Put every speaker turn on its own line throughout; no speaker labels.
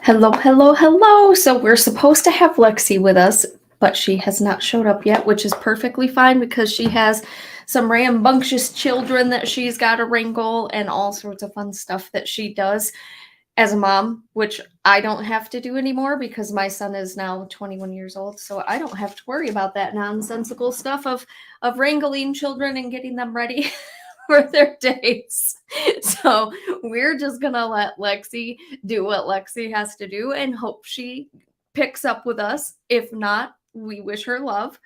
Hello, hello, hello. So we're supposed to have Lexi with us, but she has not showed up yet, which is perfectly fine because she has some rambunctious children that she's got to wrangle and all sorts of fun stuff that she does as a mom, which I don't have to do anymore because my son is now 21 years old. So I don't have to worry about that nonsensical stuff of wrangling children and getting them ready for their days. So we're just gonna let Lexi do what Lexi has to do and hope she picks up with us. If not, we wish her love.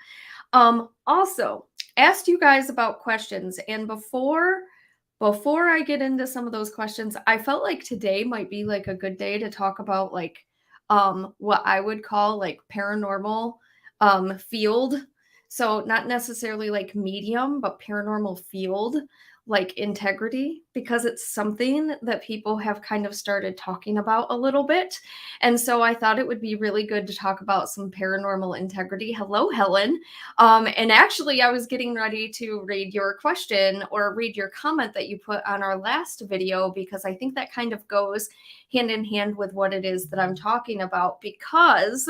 Also, asked you guys about questions, and before I get into some of those questions, I felt like today might be like a good day to talk about like what I would call like paranormal field. So not necessarily like medium, but paranormal field like integrity, because it's something that people have kind of started talking about a little bit. And so I thought it would be really good to talk about some paranormal integrity. Hello, Helen. And actually, I was getting ready to read your question or read your comment that you put on our last video, because I think that kind of goes hand in hand with what it is that I'm talking about. Because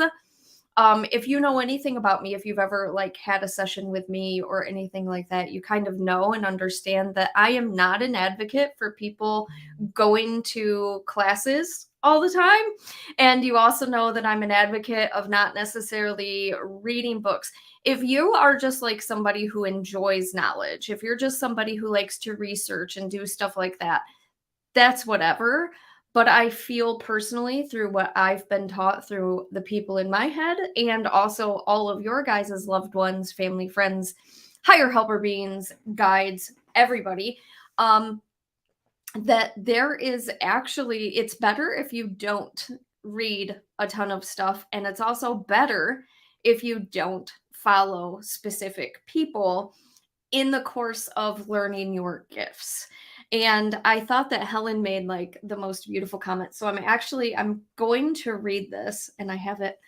if you know anything about me, if you've ever like had a session with me or anything like that, you kind of know and understand that I am not an advocate for people going to classes all the time. And you also know that I'm an advocate of not necessarily reading books. If you are just like somebody who enjoys knowledge, if you're just somebody who likes to research and do stuff like that, that's whatever. But I feel personally, through what I've been taught through the people in my head and also all of your guys' loved ones, family, friends, higher helper beings, guides, everybody, um, that there is actually, it's better if you don't read a ton of stuff. And it's also better if you don't follow specific people in the course of learning your gifts. And I thought that Helen made like the most beautiful comment. So I'm going to read this, and I have it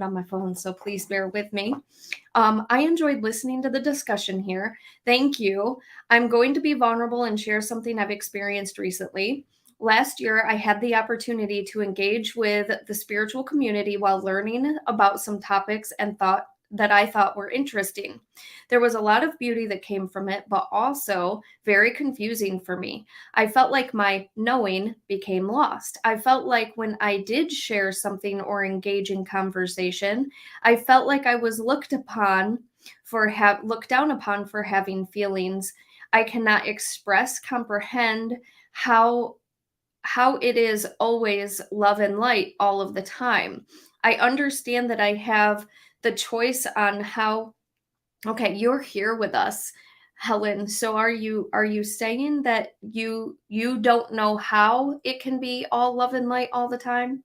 on my phone, so please bear with me. I enjoyed listening to the discussion here. Thank you. I'm going to be vulnerable and share something I've experienced recently. Last year, I had the opportunity to engage with the spiritual community while learning about some topics and thought that I thought were interesting. There was a lot of beauty that came from it, but also very confusing for me. I felt like my knowing became lost. I felt like when I did share something or engage in conversation, I felt like I was looked down upon for having feelings. I cannot express, comprehend how it is always love and light all of the time. I understand that I have the choice on how. Okay, you're here with us, Helen. So are you saying that you don't know how it can be all love and light all the time?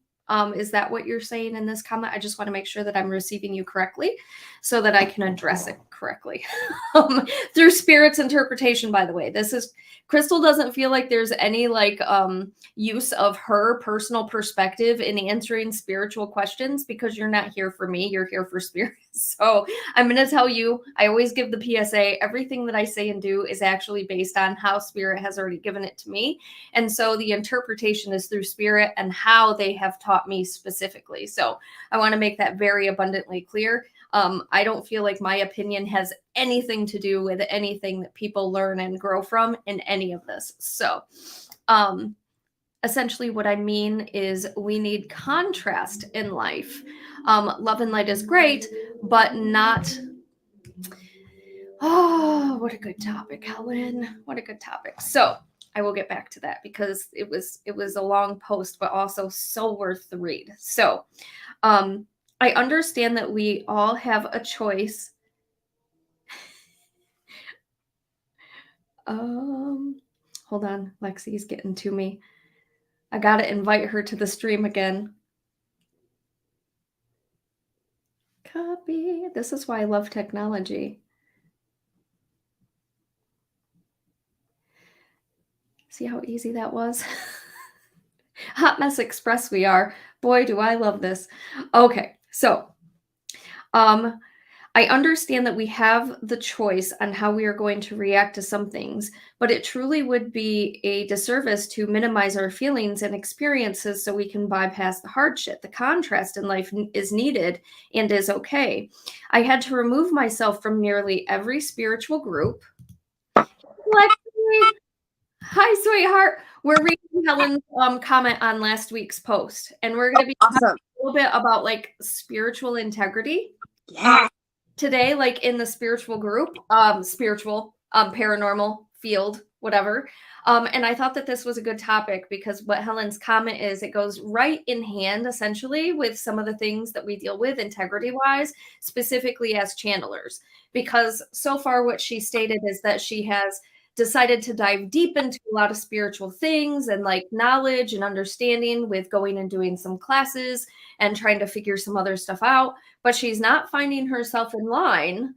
Is that what you're saying in this comment? I just want to make sure that I'm receiving you correctly so that I can address it correctly. Through spirit's interpretation, by the way. This is Crystal doesn't feel like there's any like use of her personal perspective in answering spiritual questions, because you're not here for me, you're here for spirit. So I'm going to tell you, I always give the PSA, everything that I say and do is actually based on how spirit has already given it to me. And so the interpretation is through spirit and how they have taught me specifically. So I want to make that very abundantly clear. I don't feel like my opinion has anything to do with anything that people learn and grow from in any of this. So, essentially what I mean is we need contrast in life. Love and light is great, but not. Oh, what a good topic, Helen. What a good topic. So I will get back to that because it was a long post, but also so worth the read. So I understand that we all have a choice. Um, Hold on, Lexi's getting to me. I gotta invite her to the stream again. Copy. This is why I love technology. See how easy that was? Hot Mess Express we are. Boy, do I love this. Okay, so I understand that we have the choice on how we are going to react to some things, but it truly would be a disservice to minimize our feelings and experiences so we can bypass the hardship. The contrast in life is needed and is okay. I had to remove myself from nearly every spiritual group. Lexi, hi, sweetheart. We're reading Helen's comment on last week's post, and we're going to be talking a little bit about like spiritual integrity.
Yeah.
Today, like in the spiritual group, paranormal field, whatever. And I thought that this was a good topic because what Helen's comment is, it goes right in hand essentially with some of the things that we deal with integrity wise, specifically as channelers. Because so far, what she stated is that she has decided to dive deep into a lot of spiritual things and like knowledge and understanding with going and doing some classes and trying to figure some other stuff out, but she's not finding herself in line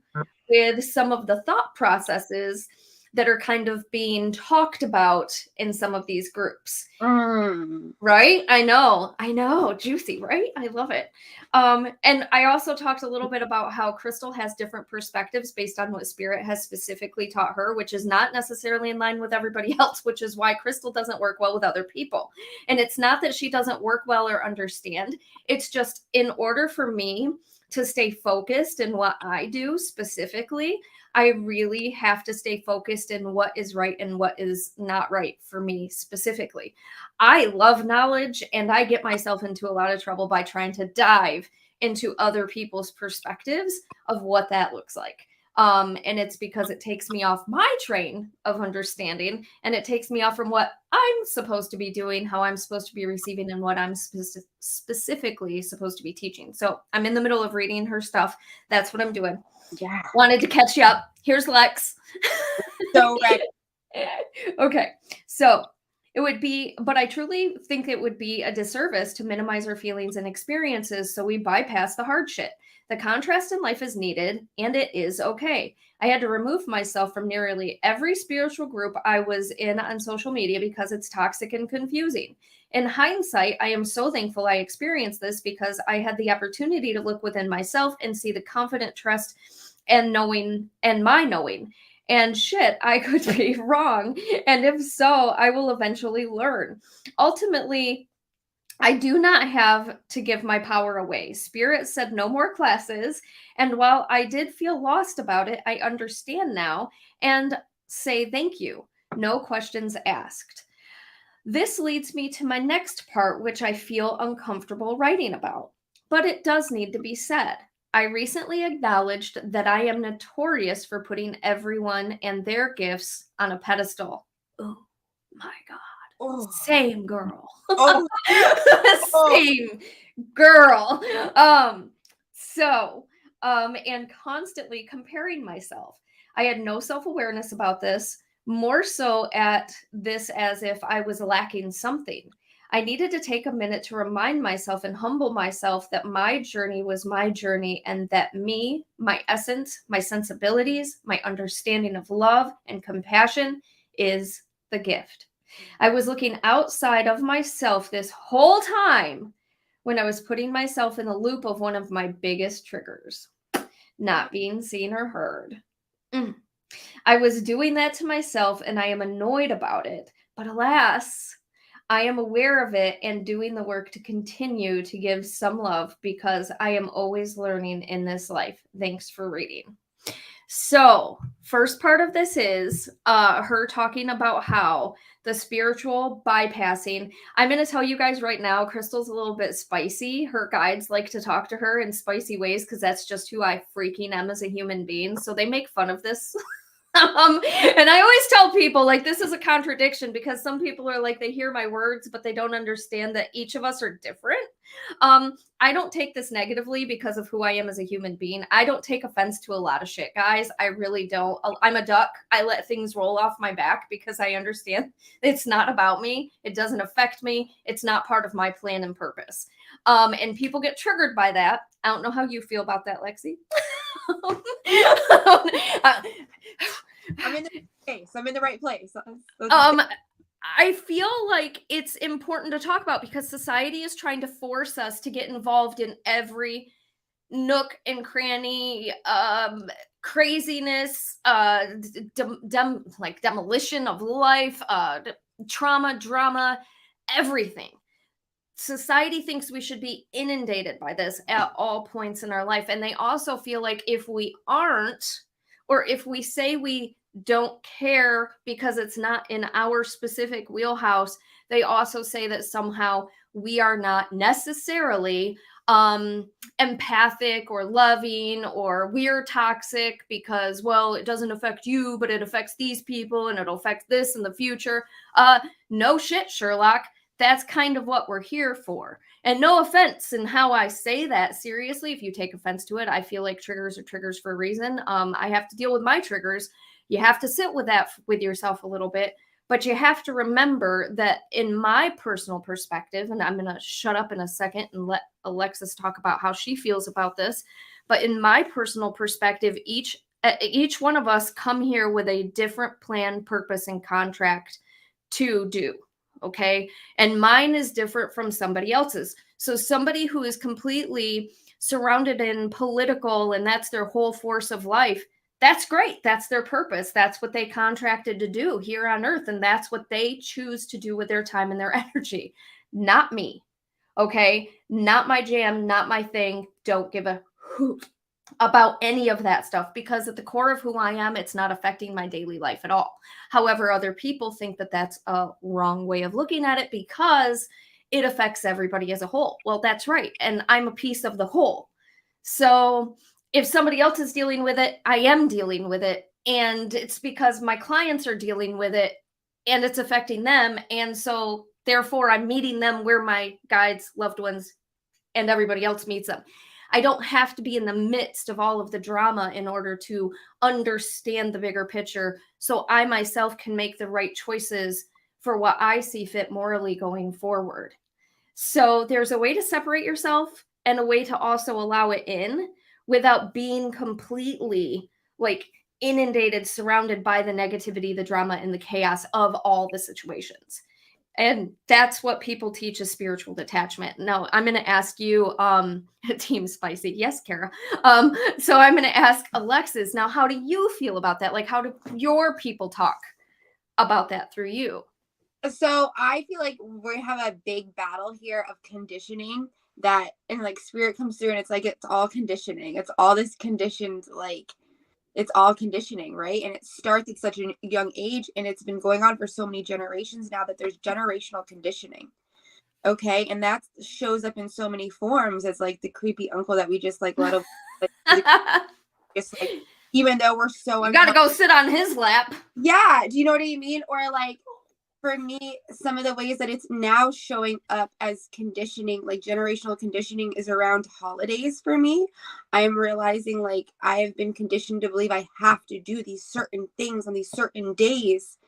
with some of the thought processes that are kind of being talked about in some of these groups. Right? I know. Juicy, right? I love it. And I also talked a little bit about how Crystal has different perspectives based on what Spirit has specifically taught her, which is not necessarily in line with everybody else, which is why Crystal doesn't work well with other people. And it's not that she doesn't work well or understand. It's just in order for me to stay focused in what I do specifically, I really have to stay focused in what is right and what is not right for me specifically. I love knowledge and I get myself into a lot of trouble by trying to dive into other people's perspectives of what that looks like. And it's because it takes me off my train of understanding and it takes me off from what I'm supposed to be doing, how I'm supposed to be receiving, and what I'm specifically supposed to be teaching. So I'm in the middle of reading her stuff. That's what I'm doing.
Yeah.
Wanted to catch you up. Here's Lex.
So ready.
Okay. So it would be, but I truly think it would be a disservice to minimize our feelings and experiences so we bypass the hard shit. The contrast in life is needed, and it is okay. I had to remove myself from nearly every spiritual group I was in on social media because it's toxic and confusing. In hindsight, I am so thankful I experienced this because I had the opportunity to look within myself and see the confident trust and knowing and my knowing. And shit, I could be wrong. And if so, I will eventually learn. Ultimately, I do not have to give my power away. Spirit said no more classes. And while I did feel lost about it, I understand now and say thank you. No questions asked. This leads me to my next part, which I feel uncomfortable writing about. But it does need to be said. I recently acknowledged that I am notorious for putting everyone and their gifts on a pedestal. Oh my God.
Oh.
Same girl.
Oh.
Same girl. And constantly comparing myself. I had no self-awareness about this, more so at this as if I was lacking something. I needed to take a minute to remind myself and humble myself that my journey was my journey and that me, my essence, my sensibilities, my understanding of love and compassion is the gift. I was looking outside of myself this whole time when I was putting myself in the loop of one of my biggest triggers, not being seen or heard. I was doing that to myself and I am annoyed about it. But alas, I am aware of it and doing the work to continue to give some love because I am always learning in this life. Thanks for reading. So, first part of this is her talking about how the spiritual bypassing. I'm going to tell you guys right now, Crystal's a little bit spicy. Her guides like to talk to her in spicy ways because that's just who I freaking am as a human being. So they make fun of this. And I always tell people like this is a contradiction because some people are like they hear my words but they don't understand that each of us are different. I don't take this negatively because of who I am as a human being. I don't take offense to a lot of shit, guys. I really don't. I'm a duck. I let things roll off my back because I understand it's not about me. It doesn't affect me. It's not part of my plan and purpose. And people get triggered by that. I don't know how you feel about that, Lexi.
I'm in the right place. I'm in the right place.
I feel like it's important to talk about because society is trying to force us to get involved in every nook and cranny, craziness, like demolition of life, trauma, drama, everything. Society thinks we should be inundated by this at all points in our life. And they also feel like if we aren't, or if we say we don't care because it's not in our specific wheelhouse, they also say that somehow we are not necessarily empathic or loving, or we're toxic because, well, it doesn't affect you, but it affects these people and it'll affect this in the future. No shit, Sherlock. That's kind of what we're here for. And no offense in how I say that. Seriously, if you take offense to it, I feel like triggers are triggers for a reason. I have to deal with my triggers. You have to sit with that with yourself a little bit. But you have to remember that in my personal perspective, and I'm going to shut up in a second and let Alexis talk about how she feels about this. But in my personal perspective, each one of us come here with a different plan, purpose, and contract to do. Okay. And mine is different from somebody else's. So somebody who is completely surrounded in political and that's their whole force of life, that's great. That's their purpose. That's what they contracted to do here on earth. And that's what they choose to do with their time and their energy. Not me. Okay. Not my jam, not my thing. Don't give a hoot about any of that stuff, because at the core of who I am, it's not affecting my daily life at all. However, other people think that that's a wrong way of looking at it because it affects everybody as a whole. Well, that's right. And I'm a piece of the whole. So if somebody else is dealing with it, I am dealing with it. And it's because my clients are dealing with it and it's affecting them. And so therefore I'm meeting them where my guides, loved ones, and everybody else meets them. I don't have to be in the midst of all of the drama in order to understand the bigger picture, so I myself can make the right choices for what I see fit morally going forward. So there's a way to separate yourself and a way to also allow it in without being completely like inundated, surrounded by the negativity, the drama, and the chaos of all the situations. And that's what people teach as spiritual detachment. Now, I'm going to ask you, Team Spicy. Yes, Kara. So I'm going to ask Alexis, now, how do you feel about that? Like, how do your people talk about that through you?
So I feel like we have a big battle here of conditioning that, and like spirit comes through and it's like, it's all conditioning. It's all this conditioned, like, it's all conditioning, right? And it starts at such a young age, and it's been going on for so many generations now that there's generational conditioning. Okay. And that shows up in so many forms as like the creepy uncle that we just like let him, like, just like, even though we're so,
you gotta go sit on his lap.
Yeah. Do you know what I mean? Or like, for me, some of the ways that it's now showing up as conditioning, like generational conditioning, is around holidays for me. I am realizing like I have been conditioned to believe I have to do these certain things on these certain days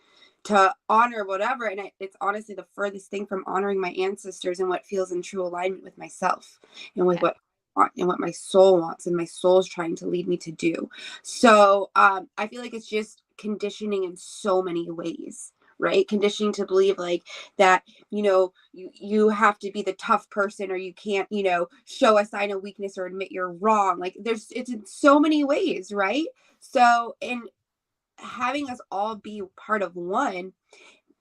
to honor whatever. And it's honestly the furthest thing from honoring my ancestors and what feels in true alignment with myself and with what I want and what my soul wants and my soul's trying to lead me to do. So I feel like it's just conditioning in so many ways. Right? Conditioning to believe like that, you know, you have to be the tough person, or you can't, you know, show a sign of weakness or admit you're wrong. Like it's in so many ways, right? So in having us all be part of one,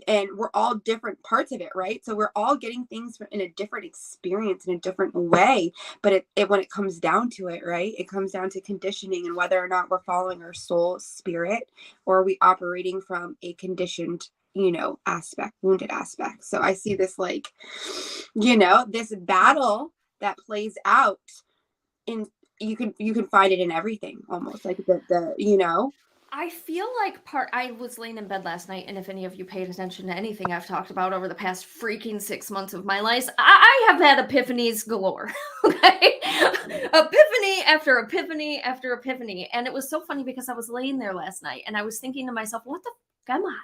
and we're all different parts of it, right? So we're all getting things in a different experience in a different way. But when it comes down to it, right, it comes down to conditioning and whether or not we're following our soul spirit, or are we operating from a conditioned, you know, aspect, wounded aspect. So I see this like, you know, this battle that plays out in, you can find it in everything almost, like the you know.
I feel like I was laying in bed last night, and if any of you paid attention to anything I've talked about over the past freaking 6 months of my life, I have had epiphanies galore. Okay, epiphany after epiphany after epiphany, and it was so funny because I was laying there last night and I was thinking to myself, "What the f am I?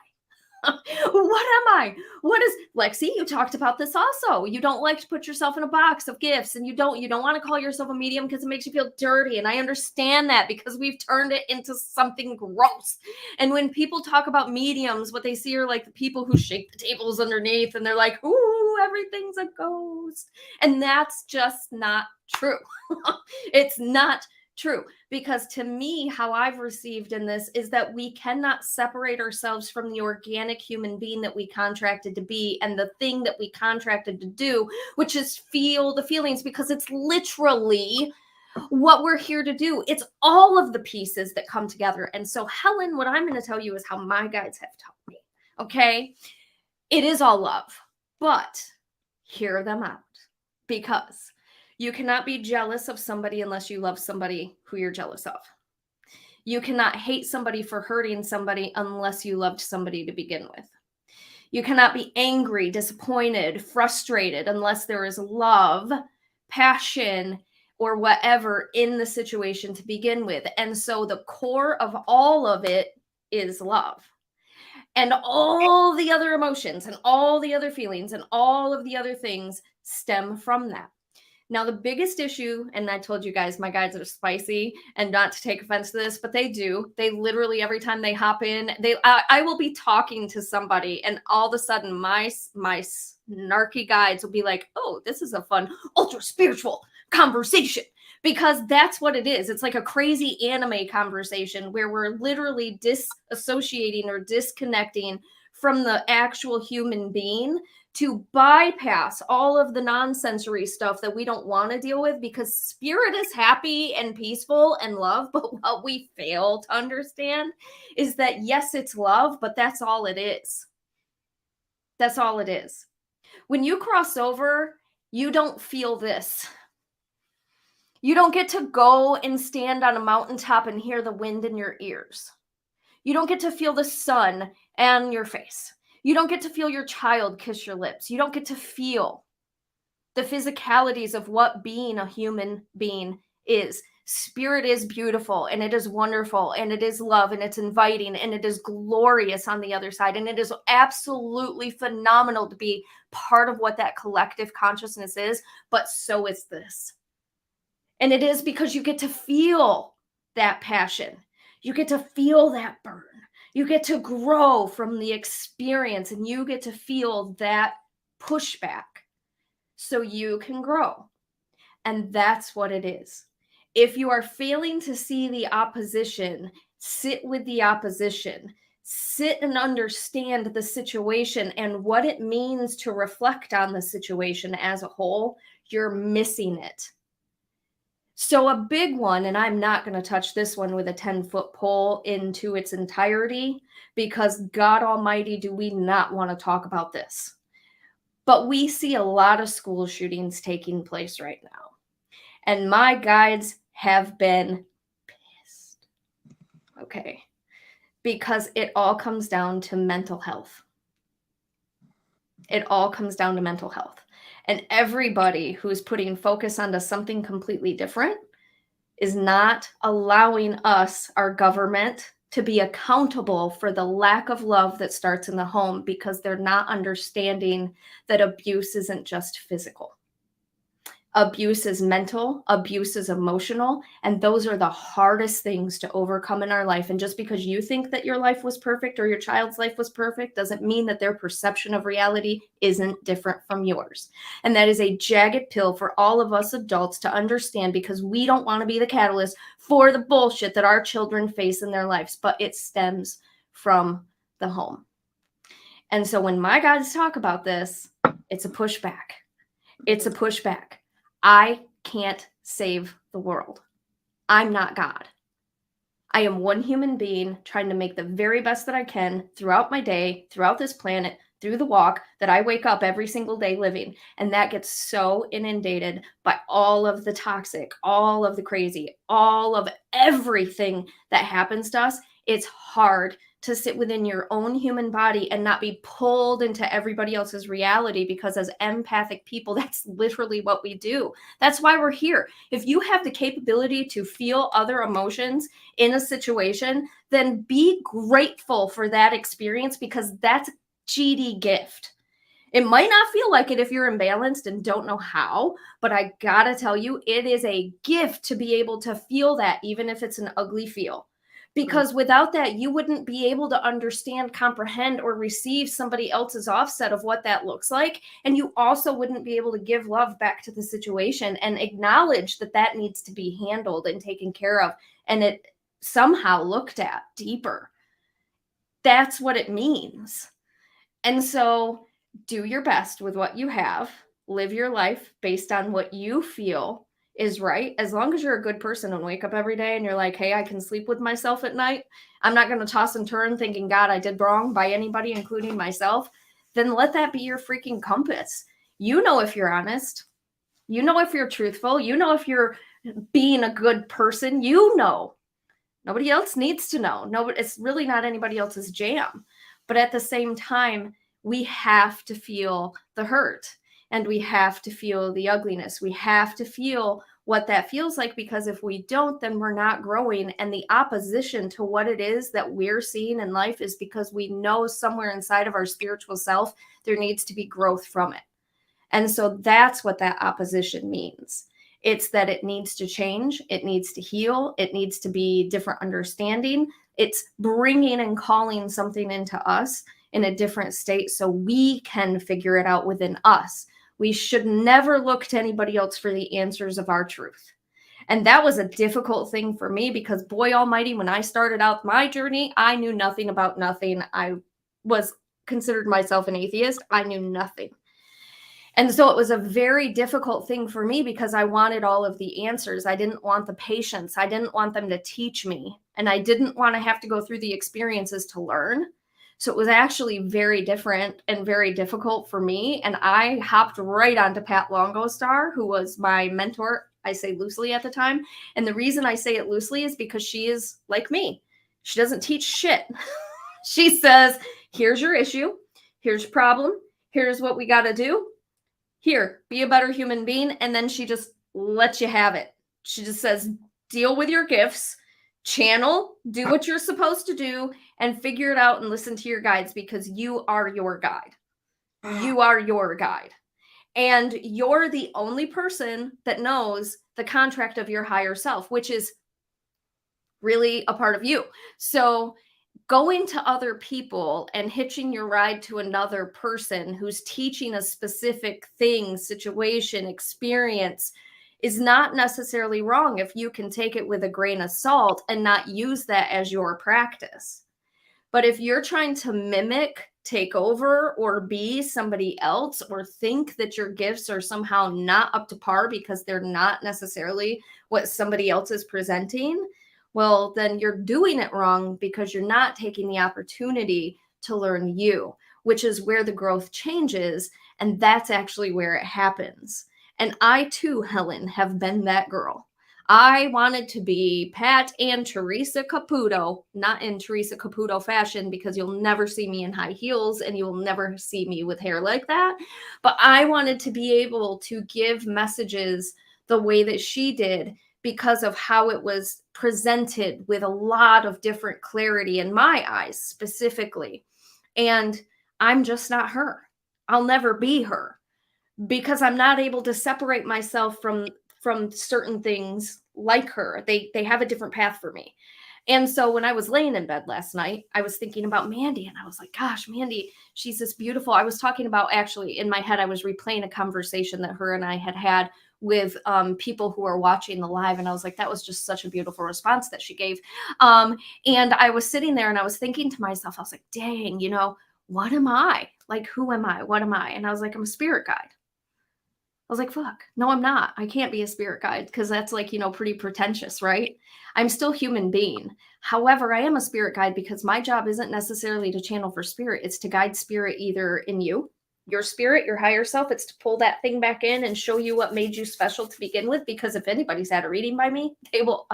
What am I? What is Lexi? You talked about this also. You don't like to put yourself in a box of gifts, and you don't want to call yourself a medium because it makes you feel dirty. And I understand that because we've turned it into something gross. And when people talk about mediums, what they see are like the people who shake the tables underneath, and they're like, "Ooh, everything's a ghost," and that's just not true. It's not true, because to me, how I've received in this is that we cannot separate ourselves from the organic human being that we contracted to be and the thing that we contracted to do, which is feel the feelings, because it's literally what we're here to do. It's all of the pieces that come together. And so, Helen, what I'm going to tell you is how my guides have taught me. Okay. It is all love, but hear them out, because you cannot be jealous of somebody unless you love somebody who you're jealous of. You cannot hate somebody for hurting somebody unless you loved somebody to begin with. You cannot be angry, disappointed, frustrated unless there is love, passion, or whatever in the situation to begin with. And so the core of all of it is love. And all the other emotions and all the other feelings and all of the other things stem from that. Now, the biggest issue, and I told you guys, my guides are spicy, and not to take offense to this, but they do. They literally, every time they hop in, I will be talking to somebody, and all of a sudden, my snarky guides will be like, "Oh, this is a fun, ultra spiritual conversation," because that's what it is. It's like a crazy anime conversation where we're literally disassociating or disconnecting from the actual human being to bypass all of the non-sensory stuff that we don't want to deal with, because spirit is happy and peaceful and love. But what we fail to understand is that, yes, it's love, but that's all it is. That's all it is. When you cross over, you don't feel this. You don't get to go and stand on a mountaintop and hear the wind in your ears. You don't get to feel the sun on your face. You don't get to feel your child kiss your lips. You don't get to feel the physicalities of what being a human being is. Spirit is beautiful, and it is wonderful, and it is love, and it's inviting, and it is glorious on the other side. And it is absolutely phenomenal to be part of what that collective consciousness is. But so is this. And it is because you get to feel that passion. You get to feel that burn. You get to grow from the experience, and you get to feel that pushback so you can grow. And that's what it is. If you are failing to see the opposition, sit with the opposition. Sit and understand the situation and what it means to reflect on the situation as a whole. You're missing it. So a big one, and I'm not going to touch this one with a 10-foot pole into its entirety, because God Almighty, do we not want to talk about this. But we see a lot of school shootings taking place right now. And my guides have been pissed. Okay. Because it all comes down to mental health. It all comes down to mental health. And everybody who's putting focus onto something completely different is not allowing us, our government, to be accountable for the lack of love that starts in the home, because they're not understanding that abuse isn't just physical. Abuse is mental, abuse is emotional, and those are the hardest things to overcome in our life. And just because you think that your life was perfect or your child's life was perfect doesn't mean that their perception of reality isn't different from yours. And that is a jagged pill for all of us adults to understand, because we don't want to be the catalyst for the bullshit that our children face in their lives, but it stems from the home. And so when my guys talk about this, it's a pushback. It's a pushback. I can't save the world. I'm not God. I am one human being trying to make the very best that I can throughout my day, throughout this planet, through the walk that I wake up every single day living. And that gets so inundated by all of the toxic, all of the crazy, all of everything that happens to us. It's hard to sit within your own human body and not be pulled into everybody else's reality, because as empathic people, that's literally what we do. That's why we're here. If you have the capability to feel other emotions in a situation, then be grateful for that experience, because that's a GD gift. It might not feel like it if you're imbalanced and don't know how, but I gotta tell you, it is a gift to be able to feel that, even if it's an ugly feel. Because without that, you wouldn't be able to understand, comprehend, or receive somebody else's offset of what that looks like. And you also wouldn't be able to give love back to the situation and acknowledge that that needs to be handled and taken care of, and it somehow looked at deeper. That's what it means. And so do your best with what you have. Live your life based on what you feel is right. As long as you're a good person and wake up every day and you're like, hey, I can sleep with myself at night. I'm not going to toss and turn thinking, God, I did wrong by anybody, including myself. Then let that be your freaking compass. You know if you're honest. You know if you're truthful. You know if you're being a good person. You know. Nobody else needs to know. No, it's really not anybody else's jam. But at the same time, we have to feel the hurt, and we have to feel the ugliness. We have to feel what that feels like, because if we don't, then we're not growing. And the opposition to what it is that we're seeing in life is because we know somewhere inside of our spiritual self, there needs to be growth from it. And so that's what that opposition means. It's that it needs to change. It needs to heal. It needs to be different understanding. It's bringing and calling something into us in a different state so we can figure it out within us. We should never look to anybody else for the answers of our truth. And that was a difficult thing for me, because boy almighty, when I started out my journey, I knew nothing about nothing. I was considered myself an atheist. I knew nothing. And so it was a very difficult thing for me, because I wanted all of the answers. I didn't want the patience. I didn't want them to teach me. And I didn't want to have to go through the experiences to learn. So it was actually very different and very difficult for me. And I hopped right onto Pat Longostar, who was my mentor. I say loosely at the time. And the reason I say it loosely is because she is like me. She doesn't teach shit. She says, here's your issue. Here's your problem. Here's what we got to do. Here, be a better human being. And then she just lets you have it. She just says, deal with your gifts, channel, do what you're supposed to do, and figure it out and listen to your guides, because you are your guide. You are your guide. And you're the only person that knows the contract of your higher self, which is really a part of you. So going to other people and hitching your ride to another person who's teaching a specific thing, situation, experience is not necessarily wrong if you can take it with a grain of salt and not use that as your practice. But if you're trying to mimic, take over, or be somebody else, or think that your gifts are somehow not up to par because they're not necessarily what somebody else is presenting, well, then you're doing it wrong, because you're not taking the opportunity to learn you, which is where the growth changes. And that's actually where it happens. And I too, Helen, have been that girl. I wanted to be Pat and Teresa Caputo, not in Teresa Caputo fashion, because you'll never see me in high heels and you'll never see me with hair like that. But I wanted to be able to give messages the way that she did, because of how it was presented with a lot of different clarity in my eyes specifically. And I'm just not her. I'll never be her, because I'm not able to separate myself from certain things like her. They have a different path for me. And so when I was laying in bed last night, I was thinking about Mandy, and I was like, gosh, Mandy, she's this beautiful. I was talking about, actually in my head, I was replaying a conversation that her and I had with people who are watching the live. And I was like, that was just such a beautiful response that she gave. And I was sitting there and I was thinking to myself, I was like, dang, what am I? Like, who am I? What am I? And I was like, I'm a spirit guide. I was like, fuck, no, I'm not. I can't be a spirit guide, because that's like, pretty pretentious, right? I'm still human being. However, I am a spirit guide because my job isn't necessarily to channel for spirit. It's to guide spirit either in you, your spirit, your higher self. It's to pull that thing back in and show you what made you special to begin with. Because if anybody's had a reading by me, they will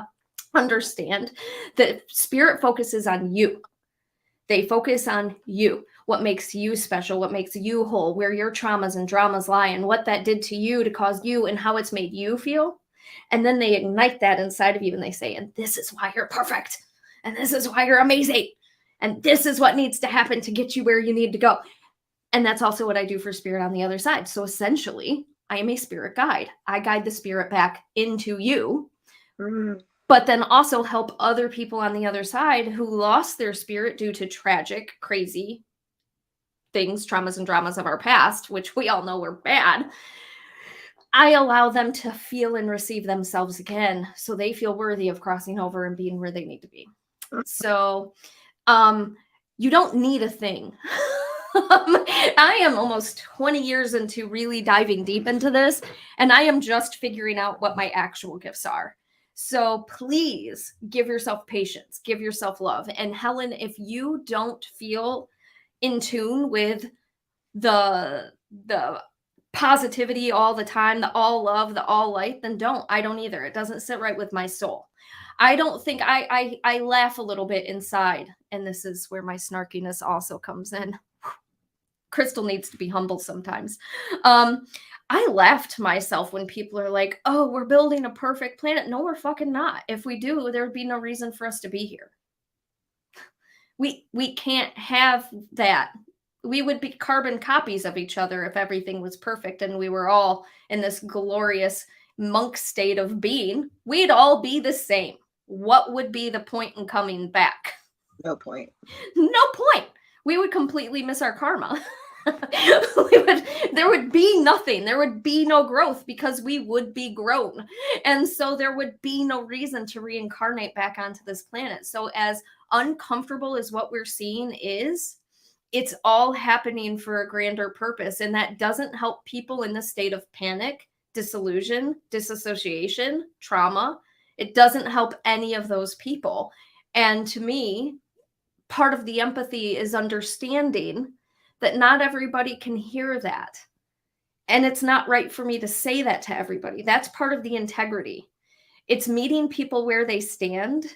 understand that spirit focuses on you. They focus on you, what makes you special, what makes you whole, where your traumas and dramas lie, and what that did to you to cause you and how it's made you feel. And then they ignite that inside of you and they say, and this is why you're perfect. And this is why you're amazing. And this is what needs to happen to get you where you need to go. And that's also what I do for spirit on the other side. So essentially, I am a spirit guide. I guide the spirit back into you, but then also help other people on the other side who lost their spirit due to tragic, crazy things, traumas and dramas of our past, which we all know were bad. I allow them to feel and receive themselves again so they feel worthy of crossing over and being where they need to be. So you don't need a thing. I am almost 20 years into really diving deep into this, and I am just figuring out what my actual gifts are. So please give yourself patience, give yourself love. And Helen, if you don't feel in tune with the positivity all the time, the all love, the all light, then don't. I don't either. It doesn't sit right with my soul. I don't think I laugh a little bit inside, and this is where my snarkiness also comes in. Crystal needs to be humble sometimes. I laugh to myself when people are like, oh, we're building a perfect planet. No, we're fucking not. If we do, there would be no reason for us to be here. We can't have that. We would be carbon copies of each other if everything was perfect and we were all in this glorious monk state of being. We'd all be the same. What would be the point in coming back?
No point.
No point. We would completely miss our karma. There would be nothing. There would be no growth because we would be grown. And so there would be no reason to reincarnate back onto this planet. So as uncomfortable as what we're seeing is, it's all happening for a grander purpose. And that doesn't help people in the state of panic, disillusion, disassociation, trauma. It doesn't help any of those people. And to me, part of the empathy is understanding that not everybody can hear that. And it's not right for me to say that to everybody. That's part of the integrity. It's meeting people where they stand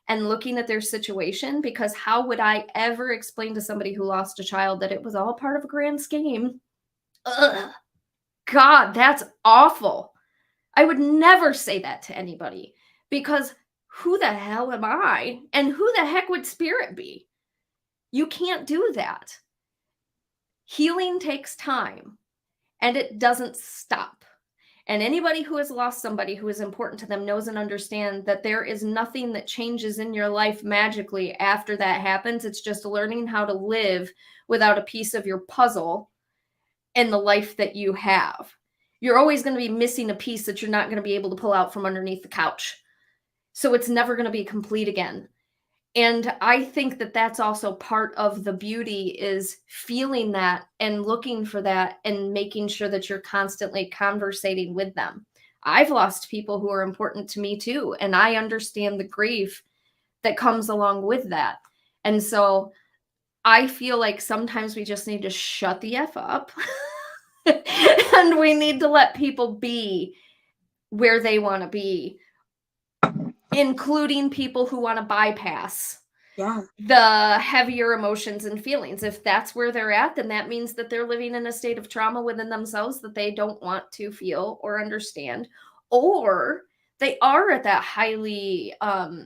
and looking at their situation, because how would I ever explain to somebody who lost a child that it was all part of a grand scheme? Ugh. God, that's awful. I would never say that to anybody, because who the hell am I? And who the heck would spirit be? You can't do that. Healing takes time, and it doesn't stop. And anybody who has lost somebody who is important to them knows and understands that there is nothing that changes in your life magically after that happens. It's just learning how to live without a piece of your puzzle in the life that you have. You're always going to be missing a piece that you're not going to be able to pull out from underneath the couch. So it's never going to be complete again. And I think that that's also part of the beauty, is feeling that and looking for that and making sure that you're constantly conversating with them. I've lost people who are important to me too, and I understand the grief that comes along with that. And so I feel like sometimes we just need to shut the F up and we need to let people be where they want to be, including people who want to bypass the heavier emotions and feelings. If that's where they're at, then that means that they're living in a state of trauma within themselves that they don't want to feel or understand, or they are at that highly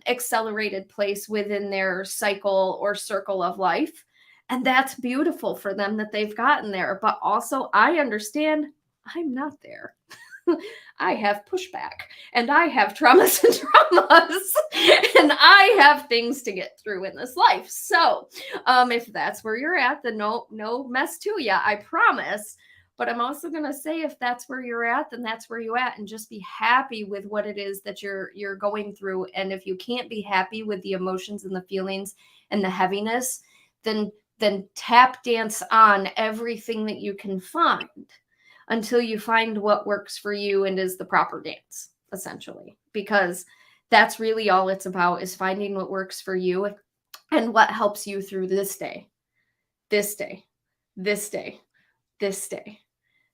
accelerated place within their cycle or circle of life. And that's beautiful for them that they've gotten there. But also, I understand I'm not there. I have pushback, and I have traumas and traumas, and I have things to get through in this life. So if that's where you're at, then no mess to you, I promise. But I'm also going to say, if that's where you're at, then that's where you're at, and just be happy with what it is that you're going through. And if you can't be happy with the emotions and the feelings and the heaviness, then tap dance on everything that you can find until you find what works for you and is the proper dance, essentially. Because that's really all it's about, is finding what works for you and what helps you through this day, this day, this day, this day.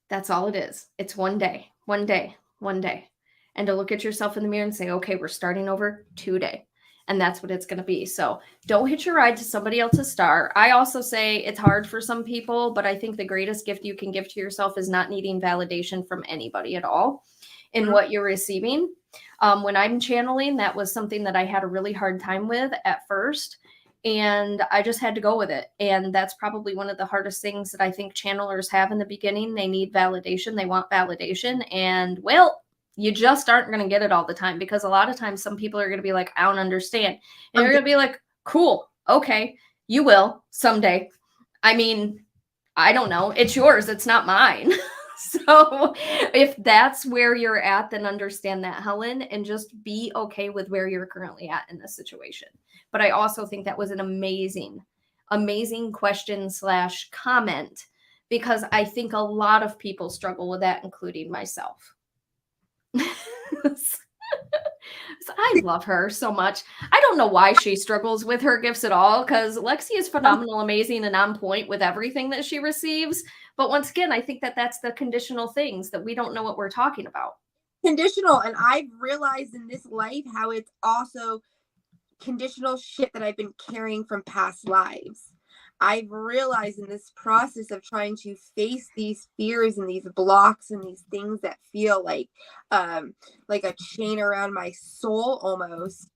That's all it is. It's one day, one day, one day. And to look at yourself in the mirror and say, okay, we're starting over today. and that's what it's going to be. So don't hitch your ride to somebody else's star. I also say it's hard for some people, but I think the greatest gift you can give to yourself is not needing validation from anybody at all in what you're receiving. When I'm channeling, that was something that I had a really hard time with at first, and I just had to go with it. And that's probably one of the hardest things that I think channelers have in the beginning. They need validation. They want validation. And well, you just aren't going to get it all the time, because a lot of times some people are going to be like, I don't understand. And you're going to be like, cool. Okay. You will someday. I mean, I don't know. It's yours. It's not mine. So if that's where you're at, then understand that, Helen, and just be okay with where you're currently at in this situation. But I also think that was an amazing, amazing question / comment, because I think a lot of people struggle with that, including myself. So I love her so much. I don't know why she struggles with her gifts at all, because Lexi is phenomenal, amazing, and on point with everything that she receives. But once again, I think that that's the conditional things that we don't know what we're talking about.
Conditional. And I've realized in this life how it's also conditional shit that I've been carrying from past lives. I've realized in this process of trying to face these fears and these blocks and these things that feel like a chain around my soul almost.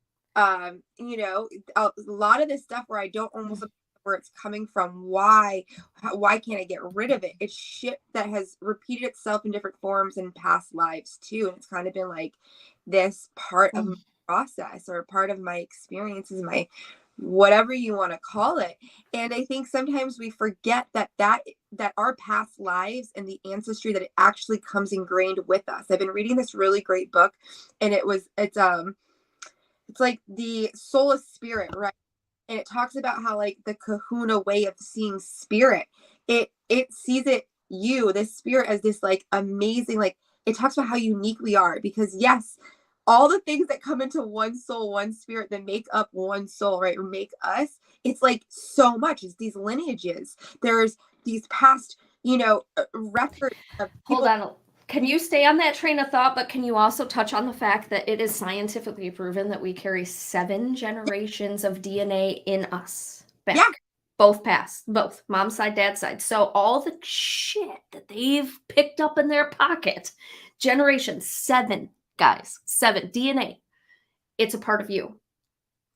You know, a lot of this stuff where I don't almost know where it's coming from. Why can't I get rid of it? It's shit that has repeated itself in different forms in past lives too. And it's kind of been like this part of my process, or part of my experiences, my whatever you want to call it. And I think sometimes we forget that our past lives and the ancestry, that it actually comes ingrained with us. I've been reading this really great book, and it's like the soul of spirit, right? And it talks about how like the kahuna way of seeing spirit, it sees this spirit as this like amazing, like it talks about how unique we are, because yes, all the things that come into one soul, one spirit, that make up one soul, right? Or make us, it's like so much. It's these lineages. There's these past, records of people.
Hold on. Can you stay on that train of thought, but can you also touch on the fact that it is scientifically proven that we carry 7 generations of DNA in us back?
Yeah.
Both mom's side, dad's side. So all the shit that they've picked up in their pocket, generation 7, guys, 7 DNA, it's a part of you.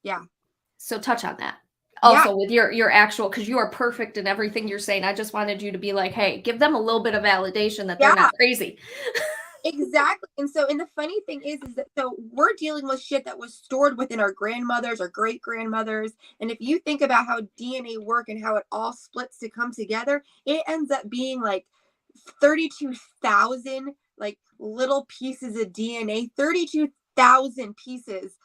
Yeah.
So touch on that. Also, with your actual, because you are perfect in everything you're saying. I just wanted you to be like, hey, give them a little bit of validation that they're not crazy.
Exactly. And so, and the funny thing is that so we're dealing with shit that was stored within our grandmothers or great grandmothers. And if you think about how DNA work and how it all splits to come together, it ends up being like 32,000 like little pieces of DNA, 32,000 pieces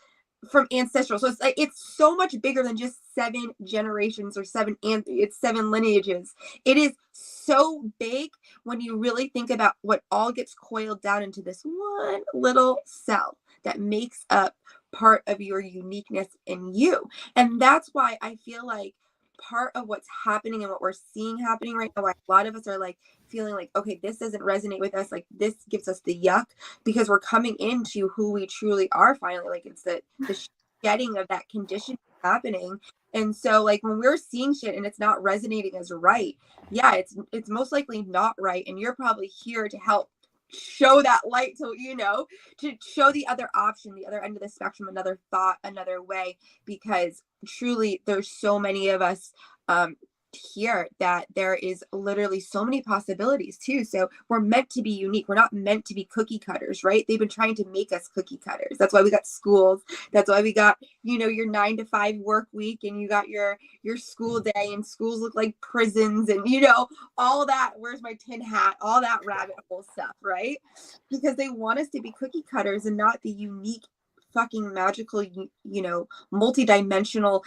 from ancestral. So it's so much bigger than just 7 generations or it's 7 lineages. It is so big when you really think about what all gets coiled down into this one little cell that makes up part of your uniqueness in you. And that's why I feel like part of what's happening and what we're seeing happening right now, why a lot of us are like feeling like, okay, this doesn't resonate with us, like this gives us the yuck, because we're coming into who we truly are finally. Like it's the shedding of that condition happening. And so like when we're seeing shit and it's not resonating as right, yeah, it's most likely not right. And you're probably here to help show that light, so to show the other option, the other end of the spectrum, another thought, another way, because truly there's so many of us here that there is literally so many possibilities too. So we're meant to be unique. We're not meant to be cookie cutters, right? They've been trying to make us cookie cutters. That's why we got schools. That's why we got, your 9 to 5 work week, and you got your school day, and schools look like prisons, and all that, where's my tin hat, all that rabbit hole stuff, right? Because they want us to be cookie cutters and not the unique fucking magical, multi-dimensional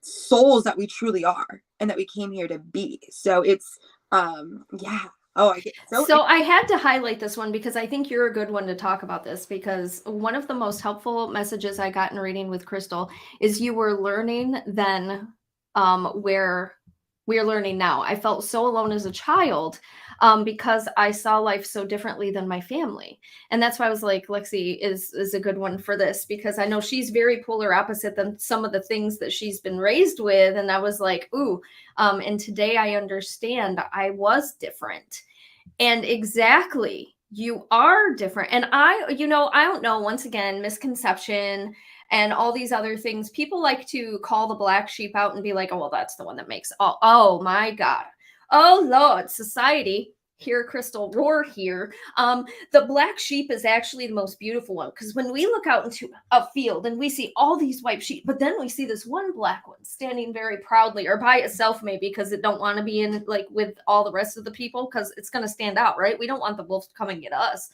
souls that we truly are and that we came here to be. So it's I get
so I had to highlight this one because I think you're a good one to talk about this, because one of the most helpful messages I got in reading with Crystal is you were learning then where we're learning now. I felt so alone as a child. because I saw life so differently than my family. And that's why I was like, Lexi is a good one for this, because I know she's very polar opposite than some of the things that she's been raised with. And I was like, ooh, and today I understand I was different. And exactly, you are different. And I don't know, once again, misconception and all these other things. People like to call the black sheep out and be like, oh, well, that's the one that makes, oh my God. Oh, Lord, society. Hear Crystal roar here. The black sheep is actually the most beautiful one, because when we look out into a field and we see all these white sheep, but then we see this one black one standing very proudly, or by itself, maybe because it don't want to be in like with all the rest of the people, because it's going to stand out, right? We don't want the wolf to come and get us.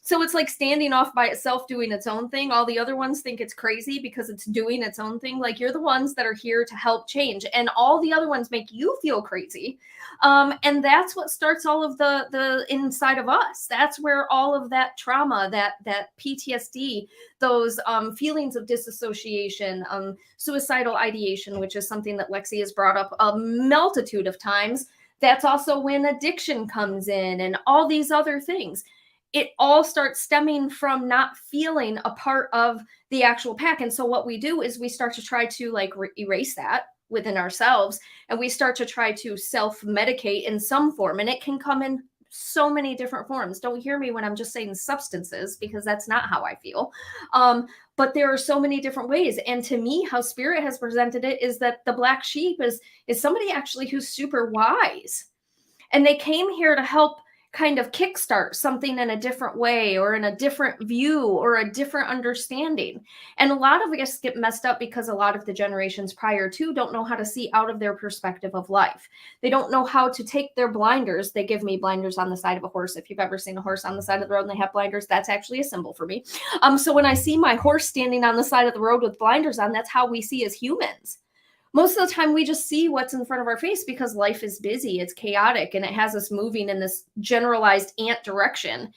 So it's like standing off by itself, doing its own thing. All the other ones think it's crazy because it's doing its own thing. Like, you're the ones that are here to help change, and all the other ones make you feel crazy. And that's what starts all of the inside of us. That's where all of that trauma, that PTSD, those feelings of disassociation, suicidal ideation, which is something that Lexi has brought up a multitude of times. That's also when addiction comes in, and all these other things. It all starts stemming from not feeling a part of the actual pack. And so what we do is we start to try to like erase that within ourselves, and we start to try to self-medicate in some form. And it can come in so many different forms. Don't hear me when I'm just saying substances, because that's not how I feel. But there are so many different ways. And to me, how spirit has presented it is that the black sheep is somebody actually who's super wise. And they came here to help kind of kickstart something in a different way, or in a different view, or a different understanding. And a lot of us get messed up because a lot of the generations prior to don't know how to see out of their perspective of life. They don't know how to take their blinders. They give me blinders on the side of a horse. If you've ever seen a horse on the side of the road and they have blinders, that's actually a symbol for me. So when I see my horse standing on the side of the road with blinders on, that's how we see as humans. Most of the time we just see what's in front of our face because life is busy, it's chaotic, and it has us moving in this generalized ant direction.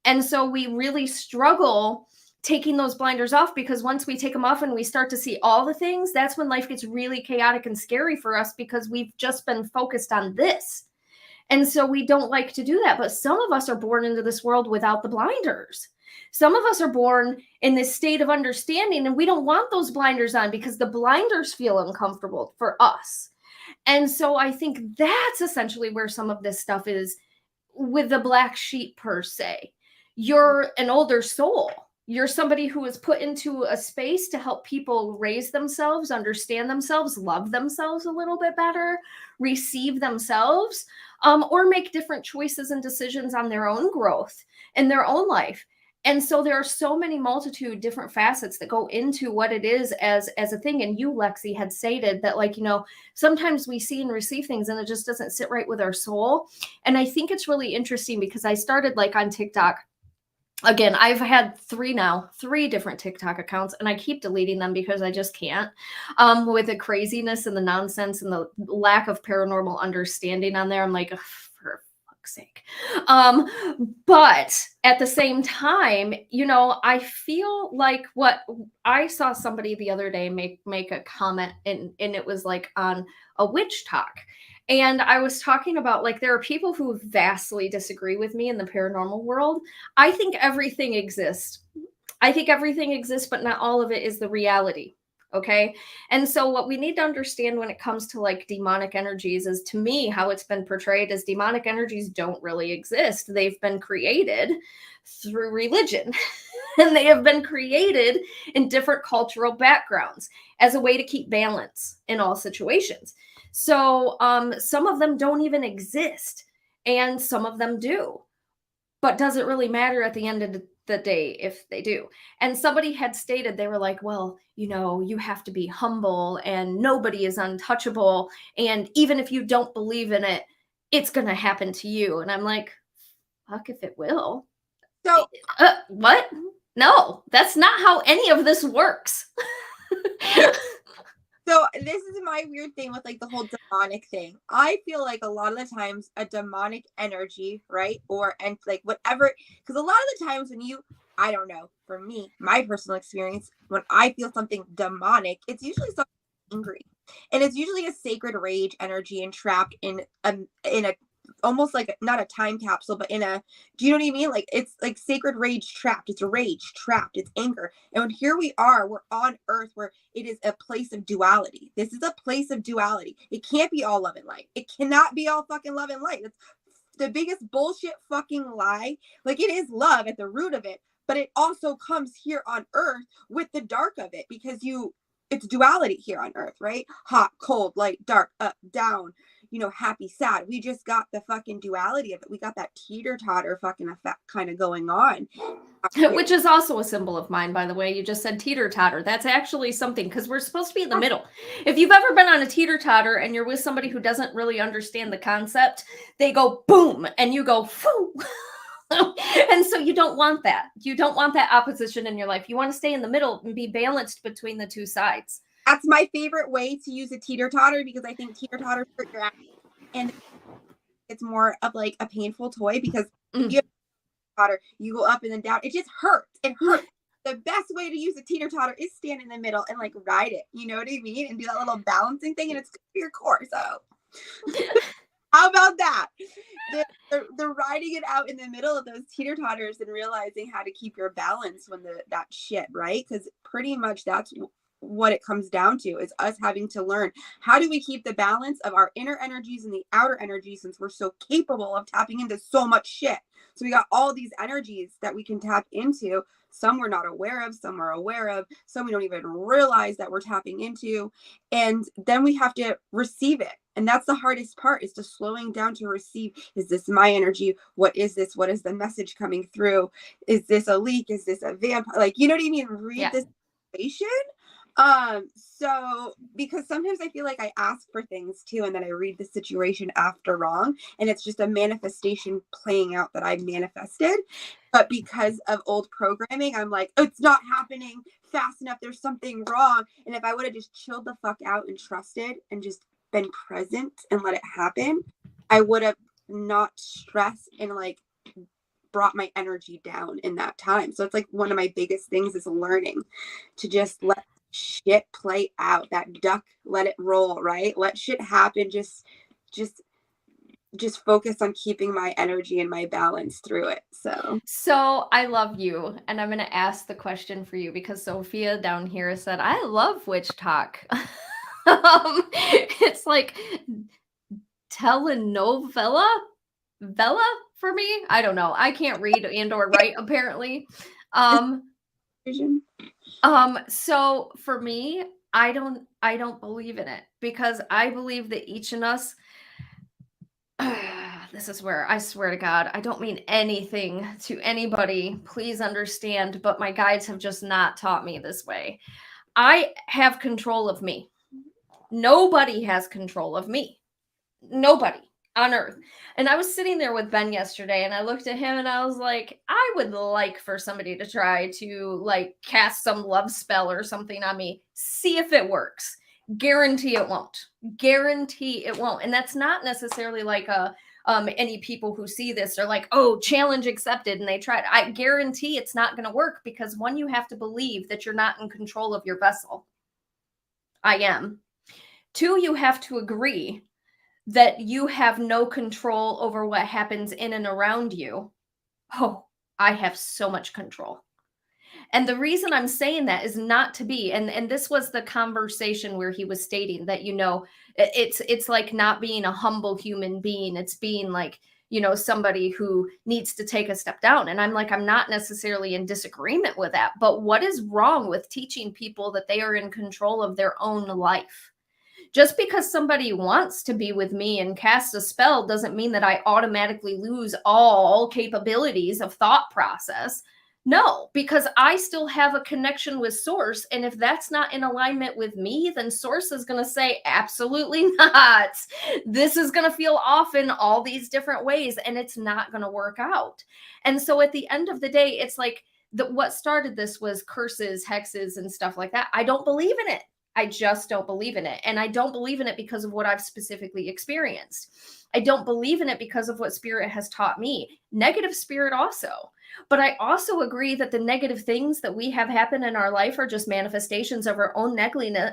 And so we really struggle taking those blinders off, because once we take them off and we start to see all the things, that's when life gets really chaotic and scary for us, because we've just been focused on this. And so we don't like to do that. But some of us are born into this world without the blinders. Some of us are born in this state of understanding, and we don't want those blinders on because the blinders feel uncomfortable for us. And so I think that's essentially where some of this stuff is with the black sheep per se. You're an older soul. You're somebody who is put into a space to help people raise themselves, understand themselves, love themselves a little bit better, receive themselves, or make different choices and decisions on their own growth in their own life. And so there are so many multitude different facets that go into what it is as a thing. And you, Lexi, had stated that, like, sometimes we see and receive things and it just doesn't sit right with our soul. And I think it's really interesting because I started like on TikTok. Again, I've had three different TikTok accounts, and I keep deleting them because I just can't, with the craziness and the nonsense and the lack of paranormal understanding on there. I'm like, for fuck's sake. But at the same time, I feel like what I saw somebody the other day make a comment, and it was like on a witch talk. And I was talking about, like, there are people who vastly disagree with me in the paranormal world. I think everything exists. But not all of it is the reality. Okay. And so what we need to understand when it comes to like demonic energies is, to me, how it's been portrayed as demonic energies don't really exist. They've been created through religion and they have been created in different cultural backgrounds as a way to keep balance in all situations. So some of them don't even exist and some of them do. But does it really matter at the end of the day if they do? And somebody had stated, they were like, well, you have to be humble and nobody is untouchable. And even if you don't believe in it, it's going to happen to you. And I'm like, fuck if it will.
So
what? No, that's not how any of this works.
So this is my weird thing with like the whole demonic thing. I feel like a lot of the times a demonic energy, right? And like whatever, because a lot of the times when I don't know, for me, my personal experience, when I feel something demonic, it's usually something angry. And it's usually a sacred rage energy entrapped in a almost like not a time capsule, but in a, do you know what I mean? Like it's like sacred rage trapped. It's rage trapped. It's anger. And here we are, we're on earth where it is a place of duality. This is a place of duality. It can't be all love and light. It cannot be all fucking love and light. That's the biggest bullshit fucking lie. Like it is love at the root of it, but it also comes here on earth with the dark of it because it's duality here on earth, right? Hot, cold, light, dark, up, down, happy, sad. We just got the fucking duality of it. We got that teeter-totter fucking effect kind of going on.
Which is also a symbol of mine, by the way. You just said teeter-totter. That's actually something, because we're supposed to be in the middle. If you've ever been on a teeter-totter and you're with somebody who doesn't really understand the concept, they go boom, and you go foo. And so you don't want that. You don't want that opposition in your life. You want to stay in the middle and be balanced between the two sides.
That's my favorite way to use a teeter-totter, because I think teeter-totters hurt your ass, and it's more of like a painful toy, because you have teeter-totter, you go up and then down. It just hurts. It hurts. The best way to use a teeter-totter is stand in the middle and like ride it. You know what I mean? And do that little balancing thing, and it's good for your core. So how about that? The riding it out in the middle of those teeter-totters and realizing how to keep your balance when that shit, right? Because pretty much that's what it comes down to, is us having to learn how do we keep the balance of our inner energies and the outer energies, since we're so capable of tapping into so much shit. So we got all these energies that we can tap into. Some we're not aware of, some we're aware of, some we don't even realize that we're tapping into. And then we have to receive it. And that's the hardest part, is to slowing down to receive. Is this my energy? What is this? What is the message coming through? Is this a leak? Is this a vampire? Like, you know what I mean? Read this situation. So because sometimes I feel like I ask for things too, and then I read the situation after wrong, and it's just a manifestation playing out that I manifested. But because of old programming, I'm like, oh, it's not happening fast enough. There's something wrong. And if I would have just chilled the fuck out and trusted and just been present and let it happen, I would have not stressed and like brought my energy down in that time. So it's like one of my biggest things is learning to just let shit play out. That duck, let it roll, right? Let shit happen. Just focus on keeping my energy and my balance through it. So
I love you, and I'm going to ask the question for you, because Sophia down here said, I love witch talk. It's like telenovela for me. I don't know. I can't read and or write apparently. So for me, I don't believe in it, because I believe that each of us, this is where I swear to God, I don't mean anything to anybody. Please understand, but my guides have just not taught me this way. I have control of me. Nobody has control of me. Nobody on earth. And I was sitting there with Ben yesterday, and I looked at him and I was like, I would like for somebody to try to like cast some love spell or something on me. See if it works. Guarantee it won't. Guarantee it won't. And that's not necessarily like any people who see this are like, oh, challenge accepted, and they tried. I guarantee it's not going to work, because one, you have to believe that you're not in control of your vessel. I am. Two, you have to agree that you have no control over what happens in and around you. Oh, I have so much control. And the reason I'm saying that is not to be, and this was the conversation where he was stating that, it's like not being a humble human being. It's being like, somebody who needs to take a step down. And I'm like, I'm not necessarily in disagreement with that. But what is wrong with teaching people that they are in control of their own life? Just because somebody wants to be with me and cast a spell doesn't mean that I automatically lose all capabilities of thought process. No, because I still have a connection with Source. And if that's not in alignment with me, then Source is going to say, absolutely not. This is going to feel off in all these different ways, and it's not going to work out. And so at the end of the day, it's like what started this was curses, hexes, and stuff like that. I don't believe in it. I just don't believe in it. And I don't believe in it because of what I've specifically experienced. I don't believe in it because of what spirit has taught me. Negative spirit also. But I also agree that the negative things that we have happen in our life are just manifestations of our own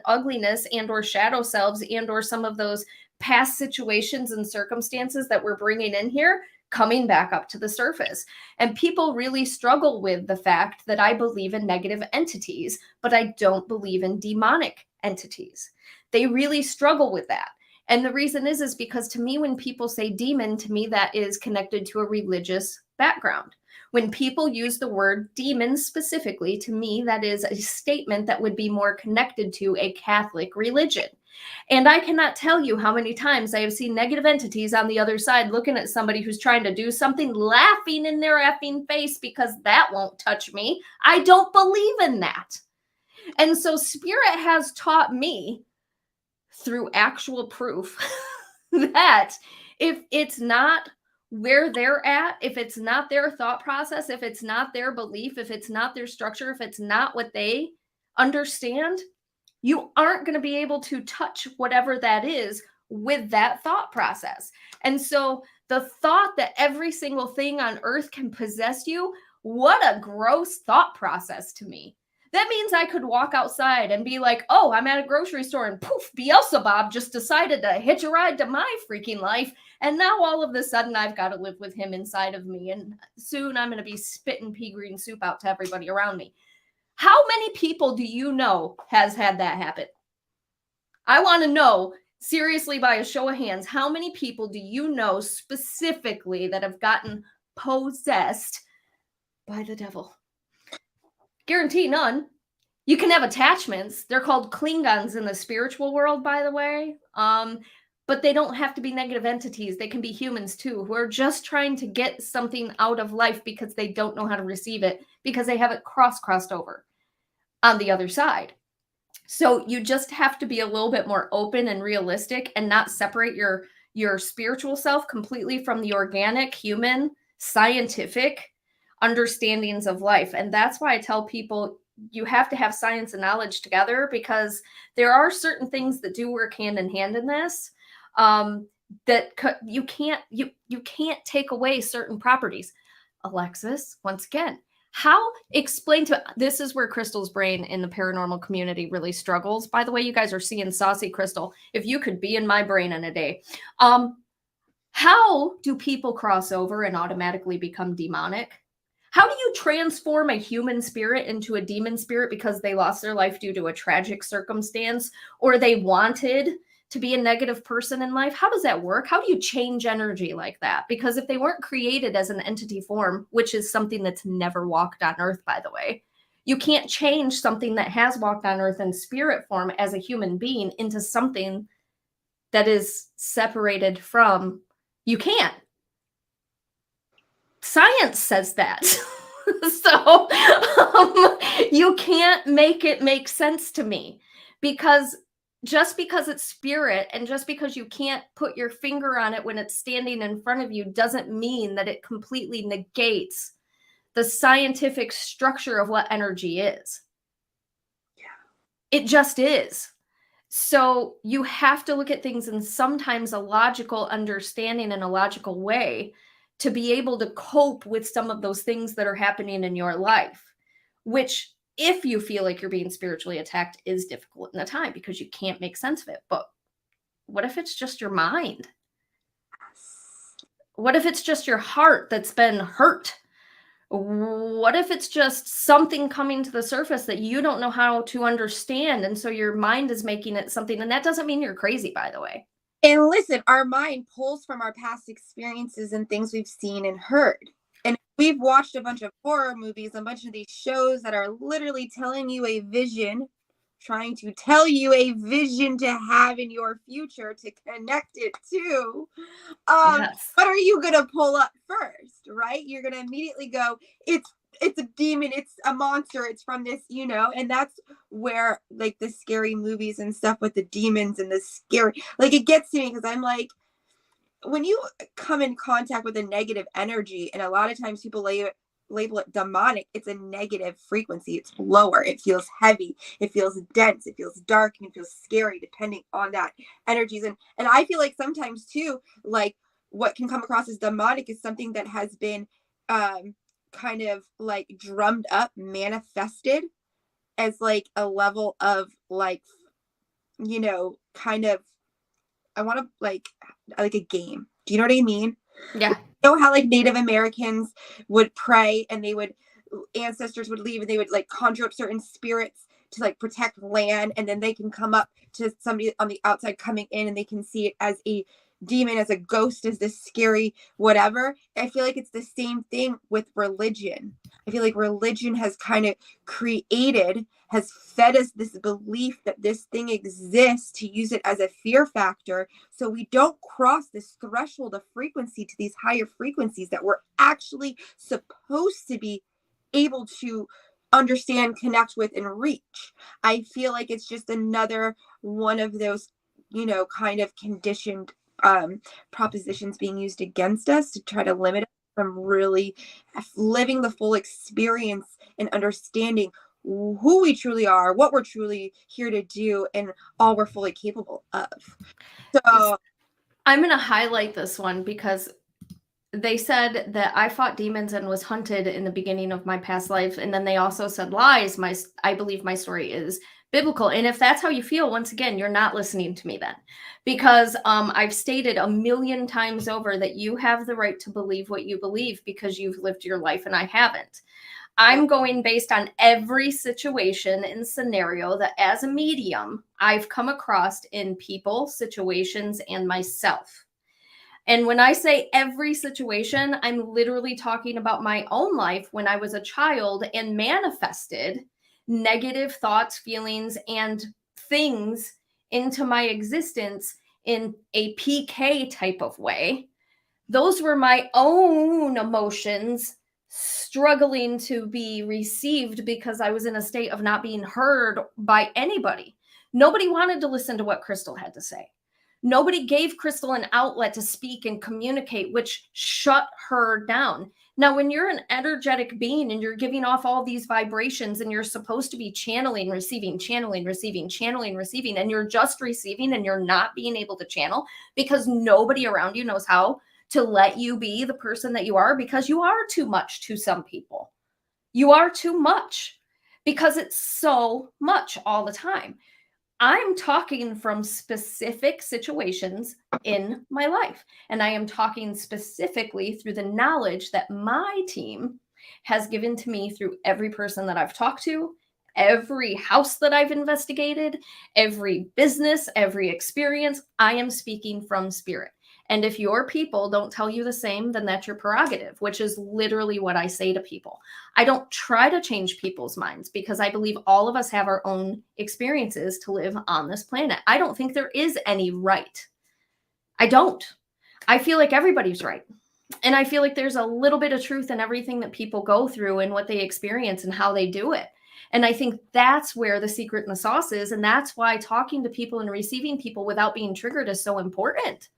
ugliness and or shadow selves and or some of those past situations and circumstances that we're bringing in here coming back up to the surface. And people really struggle with the fact that I believe in negative entities, but I don't believe in demonic entities. They really struggle with that. And the reason is because to me, when people say demon, to me, that is connected to a religious background. When people use the word demon specifically, to me, that is a statement that would be more connected to a Catholic religion. And I cannot tell you how many times I have seen negative entities on the other side looking at somebody who's trying to do something, laughing in their effing face because that won't touch me. I don't believe in that. And so Spirit has taught me through actual proof that if it's not where they're at, if it's not their thought process, if it's not their belief, if it's not their structure, if it's not what they understand, you aren't going to be able to touch whatever that is with that thought process. And so the thought that every single thing on earth can possess you, what a gross thought process to me. That means I could walk outside and be like, oh, I'm at a grocery store and poof, Beelzebub just decided to hitch a ride to my freaking life. And now all of a sudden I've got to live with him inside of me. And soon I'm going to be spitting pea green soup out to everybody around me. How many people do you know has had that happen? I want to know, seriously, by a show of hands, how many people do you know specifically that have gotten possessed by the devil? Guarantee none. You can have attachments. They're called Klingons in the spiritual world, by the way. But they don't have to be negative entities. They can be humans too, who are just trying to get something out of life because they don't know how to receive it, because they have it crossed over on the other side. So you just have to be a little bit more open and realistic and not separate your spiritual self completely from the organic, human, scientific understandings of life. And that's why I tell people you have to have science and knowledge together, because there are certain things that do work hand in hand in this, that you can't take away certain properties. Alexis, once again, explain to, this is where Crystal's brain in the paranormal community really struggles. By the way, you guys are seeing saucy Crystal. If you could be in my brain in a day. How do people cross over and automatically become demonic? How do you transform a human spirit into a demon spirit because they lost their life due to a tragic circumstance, or they wanted to be a negative person in life? How does that work? How do you change energy like that? Because if they weren't created as an entity form, which is something that's never walked on earth, by the way, you can't change something that has walked on earth in spirit form as a human being into something that is separated from, you can't. Science says that. So you can't make it make sense to me, because just because it's spirit and just because you can't put your finger on it when it's standing in front of you doesn't mean that it completely negates the scientific structure of what energy is. Yeah. It just is. So you have to look at things in sometimes a logical understanding in a logical way to be able to cope with some of those things that are happening in your life, which, if you feel like you're being spiritually attacked, is difficult in the time because you can't make sense of it. But what if it's just your mind? What if it's just your heart that's been hurt? What if it's just something coming to the surface that you don't know how to understand, and so your mind is making it something? And that doesn't mean you're crazy, by the way.
And listen, our mind pulls from our past experiences and things we've seen and heard. And we've watched a bunch of horror movies, a bunch of these shows that are literally telling you a vision, trying to tell you a vision to have in your future to connect it to. Yes. What are you going to pull up first, right? You're going to immediately go, it's a demon, it's a monster, it's from this, and that's where, like, the scary movies and stuff with the demons and the scary, like, it gets to me, because I'm like, when you come in contact with a negative energy, and a lot of times people label it demonic, it's a negative frequency, it's lower, it feels heavy, it feels dense, it feels dark, and it feels scary depending on that energies. And I feel like sometimes too, like, what can come across as demonic is something that has been kind of like drummed up, manifested as like a level of like, kind of, I want to like a game. Do you know what I mean?
Yeah.
You know how like Native Americans would pray and ancestors would leave and they would like conjure up certain spirits to like protect land, and then they can come up to somebody on the outside coming in and they can see it as a demon, as a ghost, as this scary whatever. I feel like it's the same thing with religion. I feel like religion has kind of has fed us this belief that this thing exists, to use it as a fear factor, so we don't cross this threshold of frequency to these higher frequencies that we're actually supposed to be able to understand, connect with, and reach. I feel like it's just another one of those, kind of conditioned propositions being used against us to try to limit us from really living the full experience and understanding who we truly are, what we're truly here to do, and all we're fully capable of. So
I'm going to highlight this one because they said that I fought demons and was hunted in the beginning of my past life. And then they also said lies. I believe my story is biblical. And if that's how you feel, once again, you're not listening to me then. Because I've stated a million times over that you have the right to believe what you believe because you've lived your life and I haven't. I'm going based on every situation and scenario that as a medium I've come across in people, situations, and myself. And when I say every situation, I'm literally talking about my own life when I was a child and manifested negative thoughts, feelings, and things into my existence in a PK type of way. Those were my own emotions struggling to be received because I was in a state of not being heard by anybody. Nobody wanted to listen to what Crystal had to say. Nobody gave Crystal an outlet to speak and communicate, which shut her down. Now, when you're an energetic being and you're giving off all these vibrations and you're supposed to be channeling, receiving, channeling, receiving, channeling, receiving, and you're just receiving and you're not being able to channel because nobody around you knows how to let you be the person that you are, because you are too much to some people. You are too much because it's so much all the time. I'm talking from specific situations in my life, and I am talking specifically through the knowledge that my team has given to me through every person that I've talked to, every house that I've investigated, every business, every experience. I am speaking from spirit. And if your people don't tell you the same, then that's your prerogative, which is literally what I say to people. I don't try to change people's minds because I believe all of us have our own experiences to live on this planet. I don't think there is any right. I don't. I feel like everybody's right. And I feel like there's a little bit of truth in everything that people go through and what they experience and how they do it. And I think that's where the secret in the sauce is. And that's why talking to people and receiving people without being triggered is so important.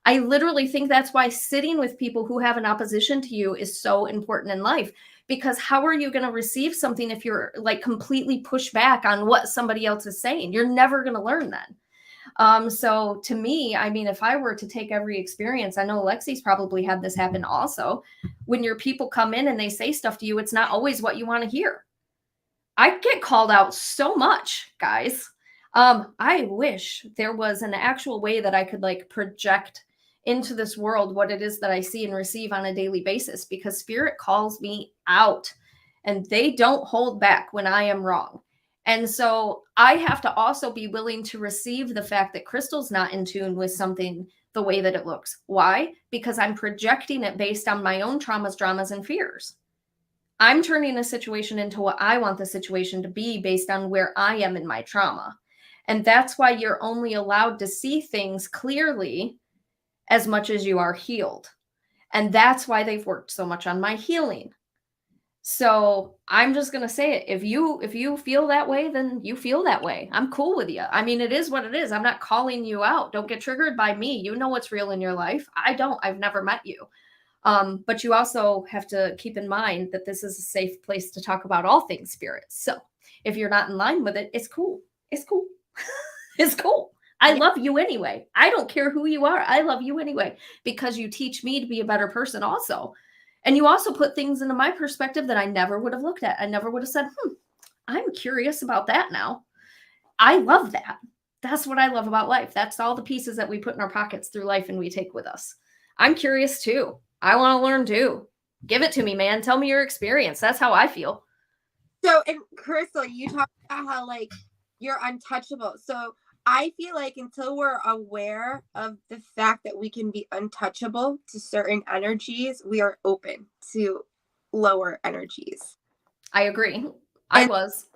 I literally think that's why sitting with people who have an opposition to you is so important in life, because how are you going to receive something if you're like completely pushed back on what somebody else is saying? You're never going to learn then. So to me, I mean, if I were to take every experience, I know Lexi's probably had this happen also. When your people come in and they say stuff to you, it's not always what you want to hear. I get called out so much, guys. I wish there was an actual way that I could like project into this world what it is that I see and receive on a daily basis, because spirit calls me out and they don't hold back when I am wrong. And so I have to also be willing to receive the fact that Crystal's not in tune with something the way that it looks. Why? Because I'm projecting it based on my own traumas, dramas, and fears. I'm turning a situation into what I want the situation to be based on where I am in my trauma. And that's why you're only allowed to see things clearly as much as you are healed. And that's why they've worked so much on my healing. So I'm just going to say it. If you feel that way, then you feel that way. I'm cool with you. I mean, it is what it is. I'm not calling you out. Don't get triggered by me. You know what's real in your life. I don't. I've never met you. But you also have to keep in mind that this is a safe place to talk about all things spirit. So if you're not in line with it, it's cool. It's cool. It's cool. I love you anyway. I don't care who you are. I love you anyway, because you teach me to be a better person also. And you also put things into my perspective that I never would have looked at. I never would have said, I'm curious about that now. I love that. That's what I love about life. That's all the pieces that we put in our pockets through life and we take with us. I'm curious too. I want to learn too. Give it to me, man. Tell me your experience. That's how I feel.
So, and Crystal, you talked about how like you're untouchable. So I feel like until we're aware of the fact that we can be untouchable to certain energies, we are open to lower energies.
I agree. I was.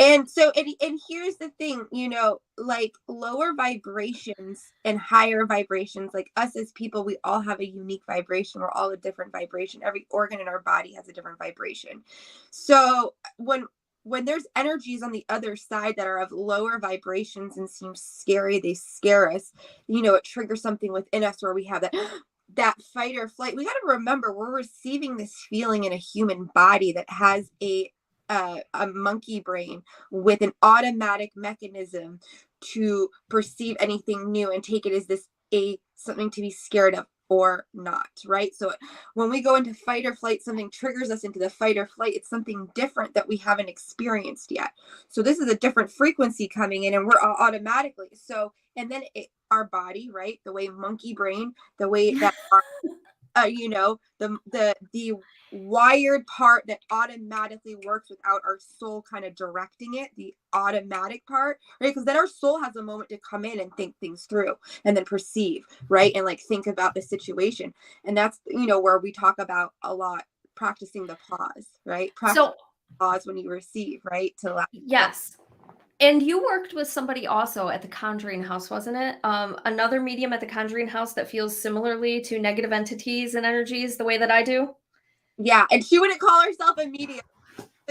And so, and here's the thing, you know, like lower vibrations and higher vibrations, like us as people, we all have a unique vibration. We're all a different vibration. Every organ in our body has a different vibration. So when there's energies on the other side that are of lower vibrations and seem scary, they scare us, you know, it triggers something within us where we have that fight or flight. We got to remember we're receiving this feeling in a human body that has a monkey brain with an automatic mechanism to perceive anything new and take it as this something to be scared of or not, right? So when we go into fight or flight, something triggers us into the fight or flight. It's something different that we haven't experienced yet. So this is a different frequency coming in, and we're automatically so. And then our body, right? The way monkey brain, the way that you know, the wired part that automatically works without our soul kind of directing it, the automatic part, right? Because then our soul has a moment to come in and think things through and then perceive, right? And like think about the situation. And that's, you know, where we talk about a lot practicing the pause, right? Practice pause when you receive, right? To allow.
Yes. And you worked with somebody also at the Conjuring House, wasn't it? Another medium at the Conjuring House that feels similarly to negative entities and energies the way that I do?
Yeah, and she wouldn't call herself a medium.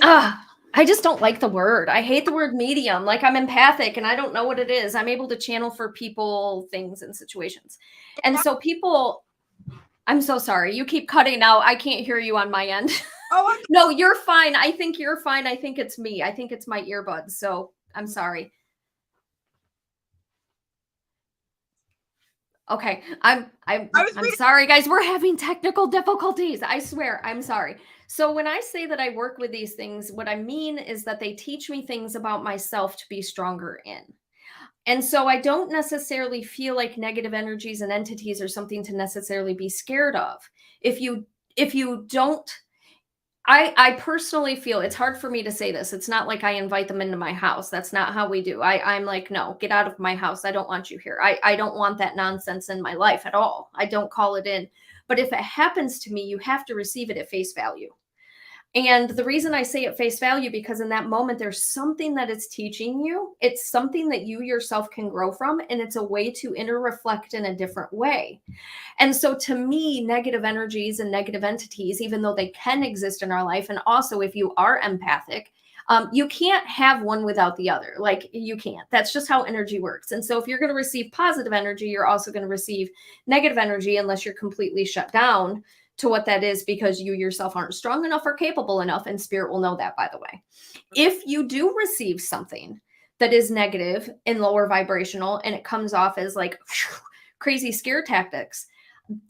I just don't like the word. I hate the word medium. Like I'm empathic and I don't know what it is. I'm able to channel for people, things, and situations. And so people, I'm so sorry. You keep cutting out. I can't hear you on my end.
Oh,
no, you're fine. I think you're fine. I think it's me. I think it's my earbuds. So I'm sorry. Okay. I'm sorry, guys. We're having technical difficulties. I swear. I'm sorry. So when I say that I work with these things, what I mean is that they teach me things about myself to be stronger in. And so I don't necessarily feel like negative energies and entities are something to necessarily be scared of. If you don't, I personally feel it's hard for me to say this. It's not like I invite them into my house. That's not how we do. I'm like, no, get out of my house. I don't want you here. I don't want that nonsense in my life at all. I don't call it in. But if it happens to me, you have to receive it at face value. And the reason I say at face value, because in that moment, there's something that it's teaching you. It's something that you yourself can grow from, and it's a way to inter-reflect in a different way. And so to me, negative energies and negative entities, even though they can exist in our life, and also if you are empathic, you can't have one without the other. Like you can't. That's just how energy works. And so if you're going to receive positive energy, you're also going to receive negative energy unless you're completely shut down to what that is because you yourself aren't strong enough or capable enough. And spirit will know that, by the way. If you do receive something that is negative and lower vibrational and it comes off as like crazy scare tactics,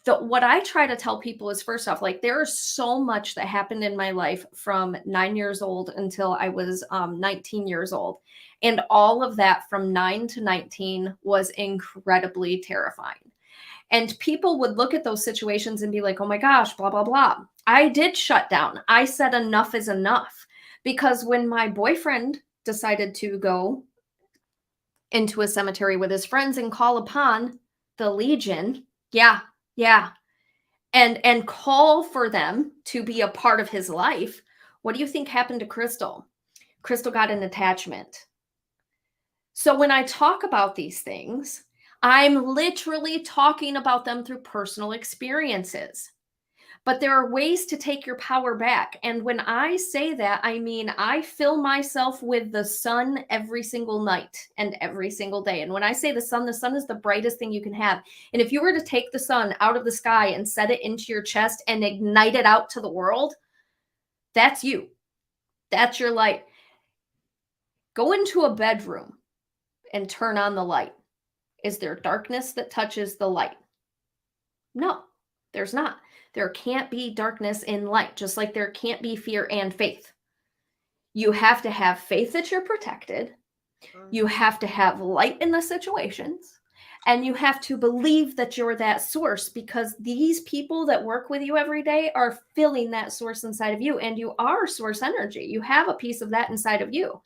what I try to tell people is first off, like there is so much that happened in my life from 9 years old until I was 19 years old. And all of that from 9 to 19 was incredibly terrifying. And people would look at those situations and be like, oh my gosh, blah, blah, blah. I did shut down. I said enough is enough. Because when my boyfriend decided to go into a cemetery with his friends and call upon the Legion, yeah, and call for them to be a part of his life, what do you think happened to Crystal? Crystal got an attachment. So when I talk about these things, I'm literally talking about them through personal experiences. But there are ways to take your power back. And when I say that, I mean, I fill myself with the sun every single night and every single day. And when I say the sun is the brightest thing you can have. And if you were to take the sun out of the sky and set it into your chest and ignite it out to the world, that's you. That's your light. Go into a bedroom and turn on the light. Is there darkness that touches the light? No, there's not. There can't be darkness in light, just like there can't be fear and faith. You have to have faith that you're protected. You have to have light in the situations. And you have to believe that you're that source, because these people that work with you every day are filling that source inside of you. And you are source energy. You have a piece of that inside of you.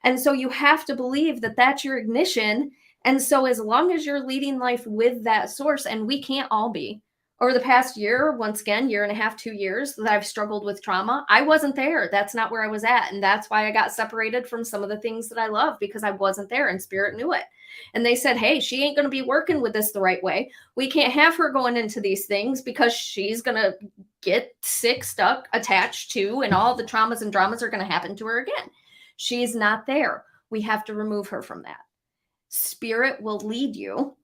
And so you have to believe that that's your ignition. And so as long as you're leading life with that source, and we can't all be. Over the past year, once again, year and a half, 2 years that I've struggled with trauma, I wasn't there. That's not where I was at. And that's why I got separated from some of the things that I love, because I wasn't there and spirit knew it. And they said, hey, she ain't going to be working with this the right way. We can't have her going into these things because she's going to get sick, stuck, attached to, and all the traumas and dramas are going to happen to her again. She's not there. We have to remove her from that. Spirit will lead you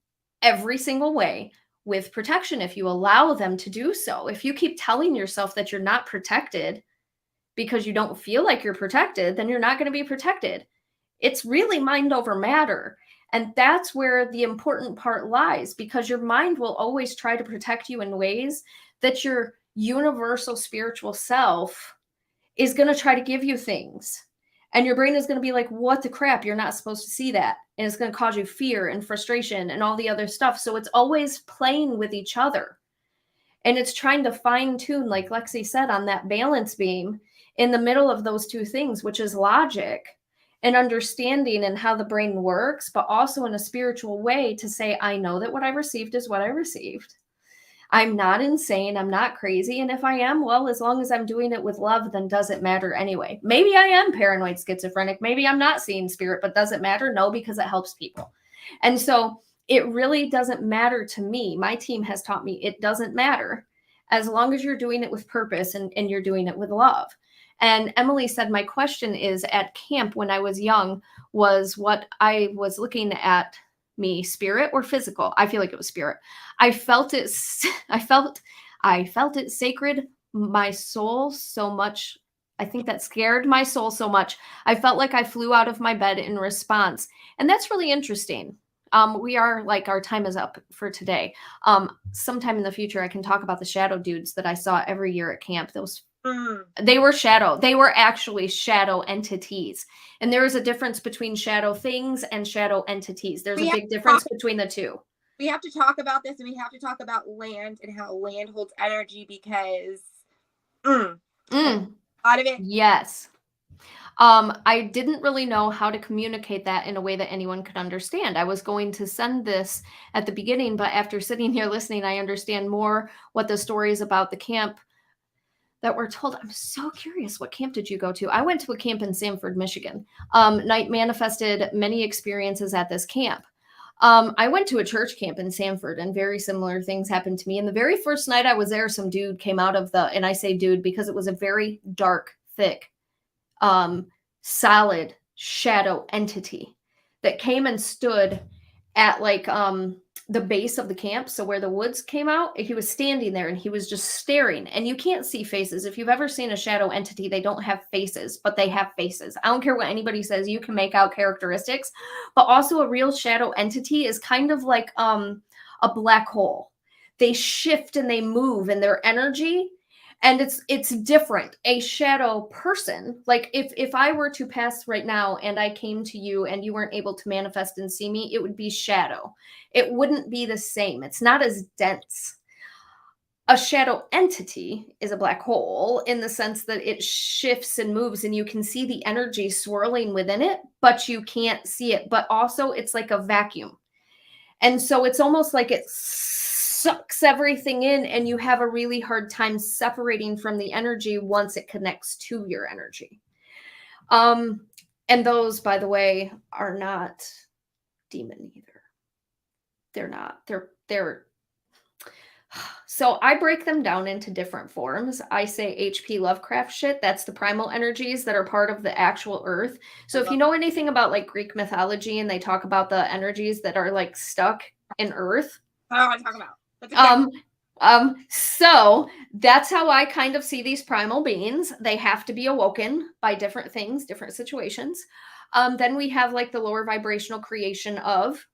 every single way with protection if you allow them to do so. If you keep telling yourself that you're not protected because you don't feel like you're protected, then you're not going to be protected. It's really mind over matter. And that's where the important part lies, because your mind will always try to protect you in ways that your universal spiritual self is going to try to give you things. And your brain is going to be like, what the crap? You're not supposed to see that. And it's going to cause you fear and frustration and all the other stuff. So it's always playing with each other. And it's trying to fine tune, like Lexi said, on that balance beam in the middle of those two things, which is logic and understanding and how the brain works, but also in a spiritual way to say, I know that what I received is what I received. I'm not insane. I'm not crazy. And if I am, well, as long as I'm doing it with love, then does it matter anyway? Maybe I am paranoid schizophrenic. Maybe I'm not seeing spirit, but does it matter? No, because it helps people. And so it really doesn't matter to me. My team has taught me it doesn't matter as long as you're doing it with purpose and you're doing it with love. And Emily said, my question is, at camp when I was young, was what I was looking at me, spirit or physical? I feel like it was spirit. I felt it sacred, my soul so much. I think that scared my soul so much. I felt like I flew out of my bed in response. And that's really interesting. We are like, our time is up for today. Sometime in the future, I can talk about the shadow dudes that I saw every year at camp. They were shadow. They were actually shadow entities. And there is a difference between shadow things and shadow entities. There's a big difference between the two.
We have to talk about this, and we have to talk about land and how land holds energy, because a lot of it.
Yes. I didn't really know how to communicate that in a way that anyone could understand. I was going to send this at the beginning, but after sitting here listening, I understand more what the stories about the camp that were told. I'm so curious. What camp did you go to? I went to a camp in Sanford, Michigan. Night manifested many experiences at this camp. I went to a church camp in Sanford, and very similar things happened to me. And the very first night I was there, some dude came out of and I say dude because it was a very dark, thick, solid shadow entity that came and stood at like the base of the camp. So where the woods came out, he was standing there and he was just staring. And you can't see faces. If you've ever seen a shadow entity, they don't have faces, but they have faces. I don't care what anybody says, you can make out characteristics. But also a real shadow entity is kind of like a black hole. They shift and they move in their energy. And it's different. A shadow person, like if I were to pass right now and I came to you and you weren't able to manifest and see me, it would be shadow. It wouldn't be the same. It's not as dense. A shadow entity is a black hole in the sense that it shifts and moves and you can see the energy swirling within it, but you can't see it. But also it's like a vacuum. And so it's almost like it sucks everything in and you have a really hard time separating from the energy once it connects to your energy. And those, by the way, are not demon either. They're not. They're so I break them down into different forms. I say H.P. Lovecraft shit. That's the primal energies that are part of the actual earth. So if you know anything about like Greek mythology and they talk about the energies that are like stuck in earth.
I don't want to talk about.
So that's how I kind of see these primal beings. They have to be awoken by different things, different situations. Then we have like the lower vibrational creation of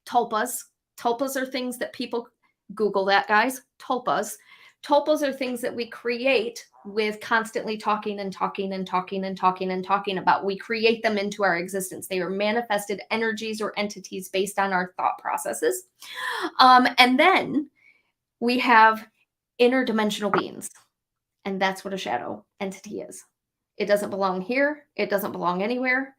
tulpas. Tulpas are things that people Google that, guys. Tulpas. Tulpas are things that we create with constantly talking and talking and talking and talking and talking about. We create them into our existence. They are manifested energies or entities based on our thought processes. And then we have interdimensional beings. And that's what a shadow entity is. It doesn't belong here. It doesn't belong anywhere.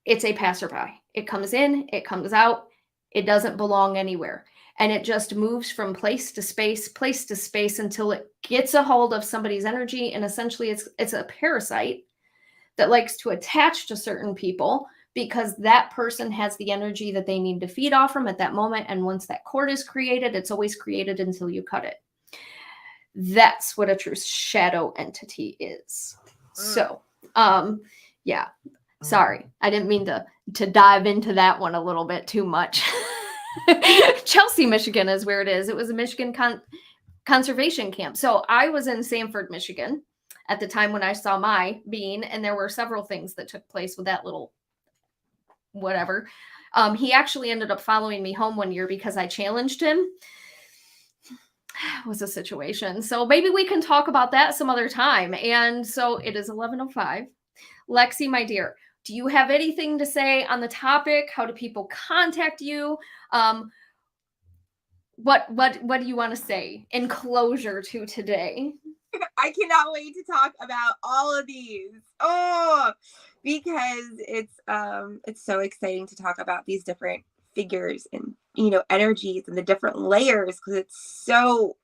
It's a passerby. It comes in, it comes out. It doesn't belong anywhere. And it just moves from place to space until it gets a hold of somebody's energy. And essentially it's a parasite that likes to attach to certain people because that person has the energy that they need to feed off from at that moment. And once that cord is created, it's always created until you cut it. That's what a true shadow entity is. So, yeah. Sorry, I didn't mean to dive into that one a little bit too much. Chelsea, Michigan is where it is. It was a Michigan conservation camp. So I was in Sanford, Michigan at the time when I saw my being, and there were several things that took place with that little whatever. He actually ended up following me home one year because I challenged him. It was a situation. So maybe we can talk about that some other time. And so it is 11:05. Lexi, my dear, do you have anything to say on the topic? How do people contact you? What do you want to say in closure to today?
I cannot wait to talk about all of these. Oh, because it's so exciting to talk about these different figures and, you know, energies and the different layers, because it's so,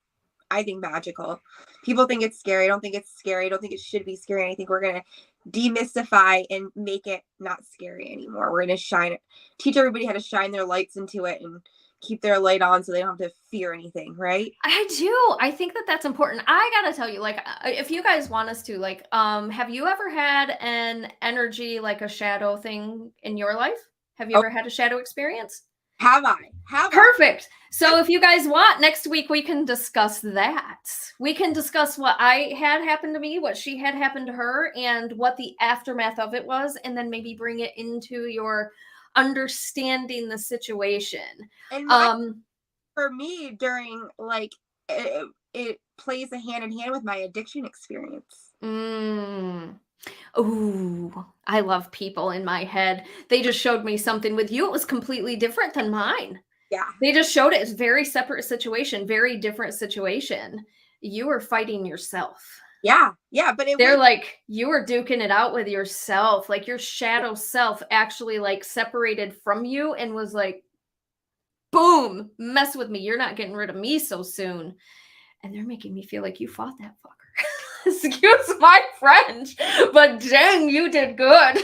I think, magical. People think it's scary. I don't think it's scary. I don't think it should be scary. I think we're going to demystify and make it not scary anymore. We're going to teach everybody how to shine their lights into it and keep their light on so they don't have to fear anything, right?
I do. I think that that's important. I gotta tell you, like, if you guys want us to, like, have you ever had an energy, like a shadow thing in your life? Have you ever had a shadow experience?
Have I?
Perfect. So if you guys want, next week we can discuss that. We can discuss what I had happened to me, what she had happened to her, and what the aftermath of it was, and then maybe bring it into your understanding the situation.
And for me, during, like, it plays a hand in hand with my addiction experience.
Ooh, I love people in my head. They just showed me something with you. It was completely different than mine.
Yeah.
They just showed it as very separate situation, very different situation. You were fighting yourself.
Yeah. But
they're like, you were duking it out with yourself. Like your shadow self actually like separated from you and was like, boom, mess with me. You're not getting rid of me so soon. And they're making me feel like you fought that fucker. Excuse my French, but dang, you did good.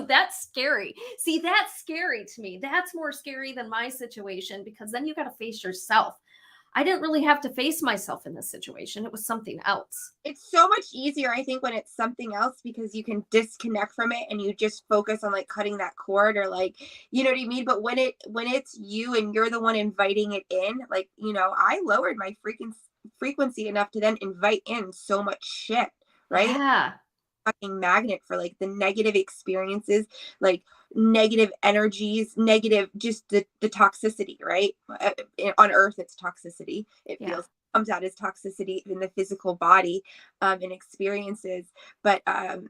That's scary. See, that's scary to me. That's more scary than my situation, because then you got to face yourself. I didn't really have to face myself in this situation. It was something else.
It's so much easier, I think, when it's something else, because you can disconnect from it and you just focus on like cutting that cord, or like, you know what I mean? But when it's you and you're the one inviting it in, like, you know, I lowered my frequency enough to then invite in so much shit, right?
Yeah.
Fucking magnet for like the negative experiences, like negative energies, negative, just the toxicity, right? On earth, it's toxicity. It feels, comes out as toxicity in the physical body, and experiences. But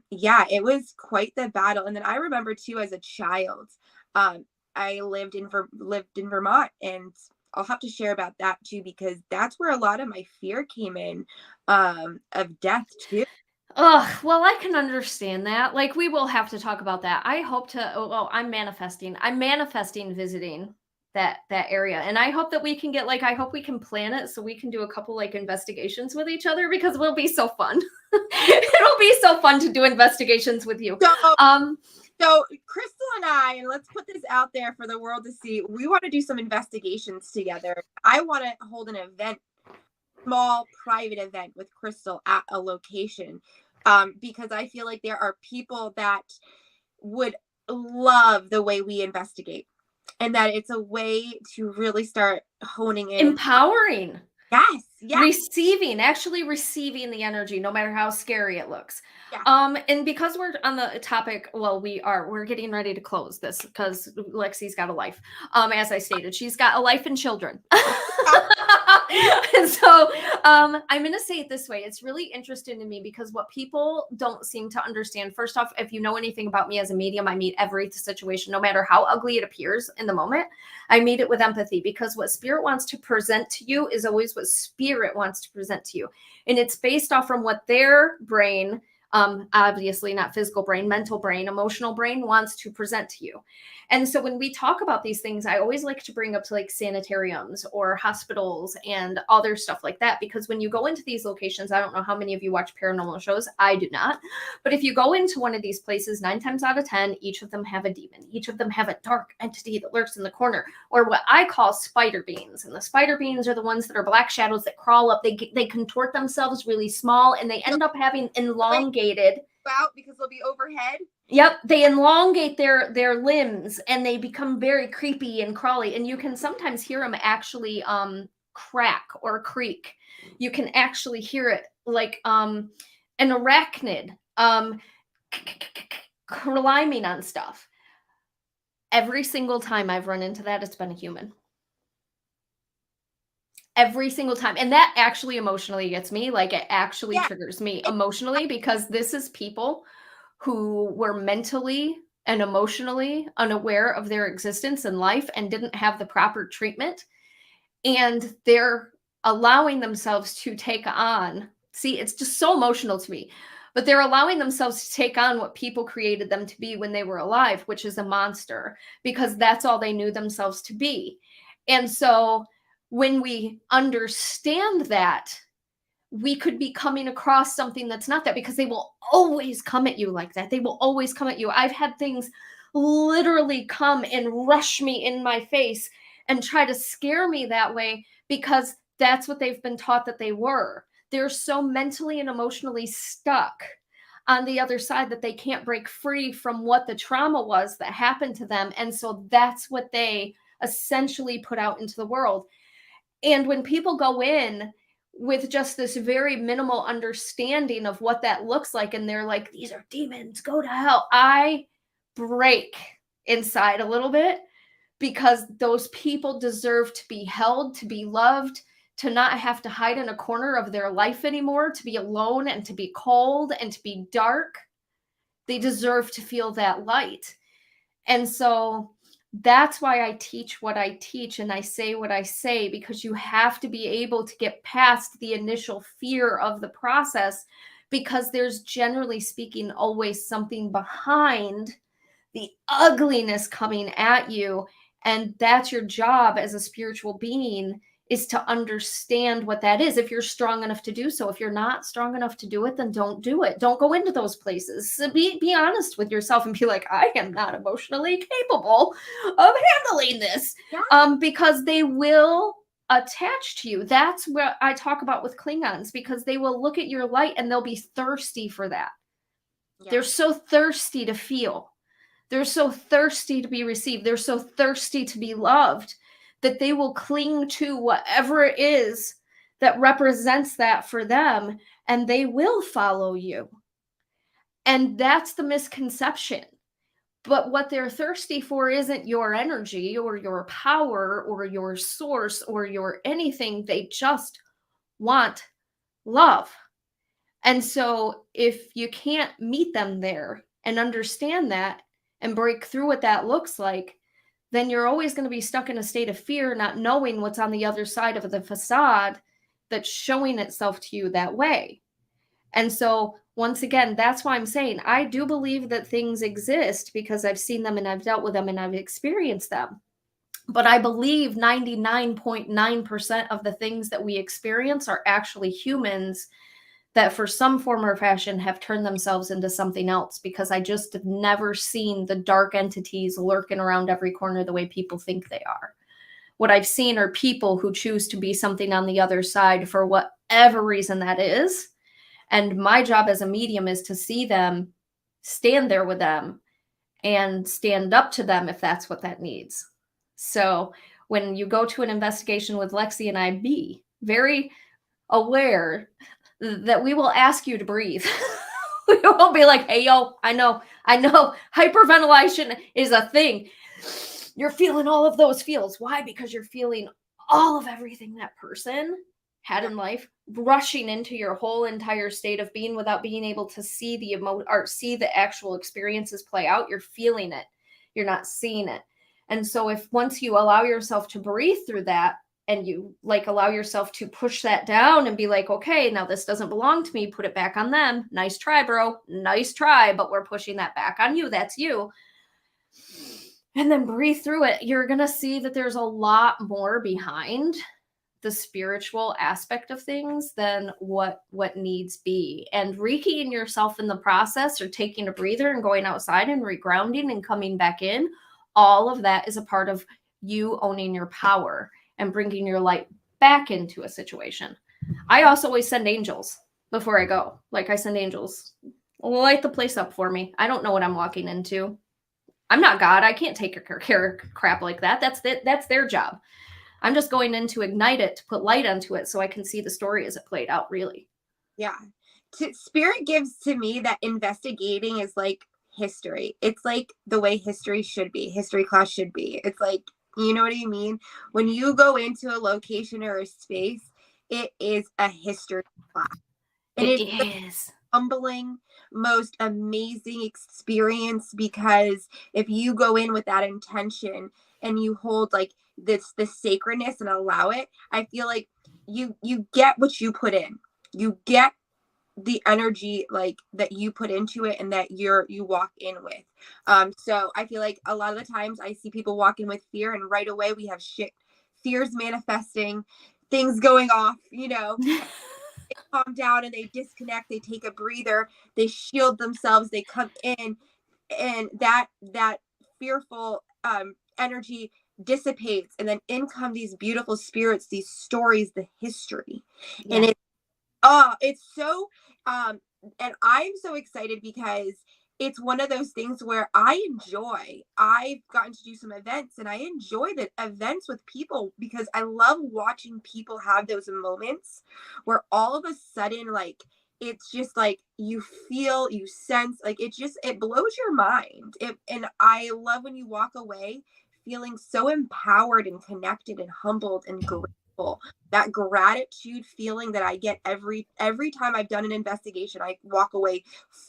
yeah, it was quite the battle. And then I remember too, as a child, I lived in Vermont, and I'll have to share about that too, because that's where a lot of my fear came in, of death too.
Oh, well, I can understand that. Like, we will have to talk about that. I hope to, I'm manifesting visiting that area. And I hope that we can get, like, I hope we can plan it so we can do a couple like investigations with each other, because it'll be so fun. It'll be so fun to do investigations with you.
So Crystal and I, and let's put this out there for the world to see, we want to do some investigations together. I want to hold an event, small private event with Crystal at a location, because I feel like there are people that would love the way we investigate, and that it's a way to really start honing in,
empowering.
Yes.
Actually receiving the energy, no matter how scary it looks.
Yeah.
And because we're on the topic, well, we're getting ready to close this because Lexi's got a life. As I stated, she's got a life and children. So I'm going to say it this way. It's really interesting to me because what people don't seem to understand, first off, if you know anything about me as a medium, I meet every situation, no matter how ugly it appears in the moment. I meet it with empathy because what spirit wants to present to you is always what spirit wants to present to you. And it's based off from what their brain, obviously not physical brain, mental brain, emotional brain wants to present to you. And so when we talk about these things, I always like to bring up to like sanitariums or hospitals and other stuff like that, because when you go into these locations, I don't know how many of you watch paranormal shows. I do not. But if you go into one of these places, 9 times out of 10, each of them have a demon. Each of them have a dark entity that lurks in the corner, or what I call spider beings. And the spider beings are the ones that are black shadows that crawl up. They contort themselves really small, and they end up having elongated.
Out because they'll be overhead.
Yep, they elongate their limbs and they become very creepy and crawly, and you can sometimes hear them actually crack or creak. You can actually hear it like an arachnid climbing on stuff. Every single time I've run into that, it's been a human. Every single time. And that actually emotionally gets me. Like, it actually triggers me emotionally, because this is people who were mentally and emotionally unaware of their existence in life and didn't have the proper treatment. And they're allowing themselves to take on, see, it's just so emotional to me, but they're allowing themselves to take on what people created them to be when they were alive, which is a monster, because that's all they knew themselves to be. And so when we understand that, we could be coming across something that's not that, because they will always come at you like that. They will always come at you. I've had things literally come and rush me in my face and try to scare me that way, because that's what they've been taught that they were. They're so mentally and emotionally stuck on the other side that they can't break free from what the trauma was that happened to them. And so that's what they essentially put out into the world. And when people go in with just this very minimal understanding of what that looks like, and they're like, these are demons, go to hell, I break inside a little bit, because those people deserve to be held, to be loved, to not have to hide in a corner of their life anymore, to be alone and to be cold and to be dark. They deserve to feel that light. And so that's why I teach what I teach and I say what I say, because you have to be able to get past the initial fear of the process, because there's, generally speaking, always something behind the ugliness coming at you. And that's your job as a spiritual being, is to understand what that is, if you're strong enough to do so. If you're not strong enough to do it, then don't do it. Don't go into those places. So be honest with yourself and be like, I am not emotionally capable of handling this. Because they will attach to you. That's what I talk about with Klingons, because they will look at your light and they'll be thirsty for that. They're so thirsty to feel. They're so thirsty to be received. They're so thirsty to be loved, that they will cling to whatever it is that represents that for them, and they will follow you. And that's the misconception. But what they're thirsty for isn't your energy or your power or your source or your anything. They just want love. And so if you can't meet them there and understand that and break through what that looks like, then you're always going to be stuck in a state of fear, not knowing what's on the other side of the facade that's showing itself to you that way. And so, once again, that's why I'm saying I do believe that things exist, because I've seen them and I've dealt with them and I've experienced them. But I believe 99.9% of the things that we experience are actually humans that for some form or fashion have turned themselves into something else, because I just have never seen the dark entities lurking around every corner the way people think they are. What I've seen are people who choose to be something on the other side for whatever reason that is. And my job as a medium is to see them, stand there with them, and stand up to them if that's what that needs. So when you go to an investigation with Lexi and I, be very aware that we will ask you to breathe. We will be like, hey, yo, I know, hyperventilation is a thing. You're feeling all of those feels. Why? Because you're feeling all of everything that person had in life rushing into your whole entire state of being without being able to see the or see the actual experiences play out. You're feeling it, you're not seeing it. And so if once you allow yourself to breathe through that, and you like allow yourself to push that down and be like, okay, now this doesn't belong to me, put it back on them. Nice try, bro. Nice try, but we're pushing that back on you. That's you. And then breathe through it. You're going to see that there's a lot more behind the spiritual aspect of things than what needs be. And reikiing yourself in the process, or taking a breather and going outside and regrounding and coming back in, all of that is a part of you owning your power and bringing your light back into a situation. I also always send angels before I go. Like, I send angels, light the place up for me. I don't know what I'm walking into. I'm not God. I can't take care of crap like that. That's their job. I'm just going in to ignite it, to put light onto it so I can see the story as it played out, really.
Yeah. Spirit gives to me that investigating is like history. It's like the way history should be. History class should be. It's like, you know what I mean? When you go into a location or a space, it is a history class. And
It
it's
is.
humbling, most amazing experience, because if you go in with that intention and you hold like this sacredness and allow it, I feel like you get what you put in. You get the energy like that you put into it and that you walk in with. So I feel like a lot of the times I see people walk in with fear, and right away we have fears manifesting, things going off, they calm down and they disconnect, they take a breather, they shield themselves, they come in, and that fearful energy dissipates, and then in come these beautiful spirits, these stories, the history. Yeah. And it's so and I'm so excited because it's one of those things where I've gotten to do some events, and I enjoy the events with people because I love watching people have those moments where all of a sudden, like, it's just like you feel, you sense, like it blows your mind. And I love when you walk away feeling so empowered and connected and humbled and grateful. That gratitude feeling that I get every time I've done an investigation, I walk away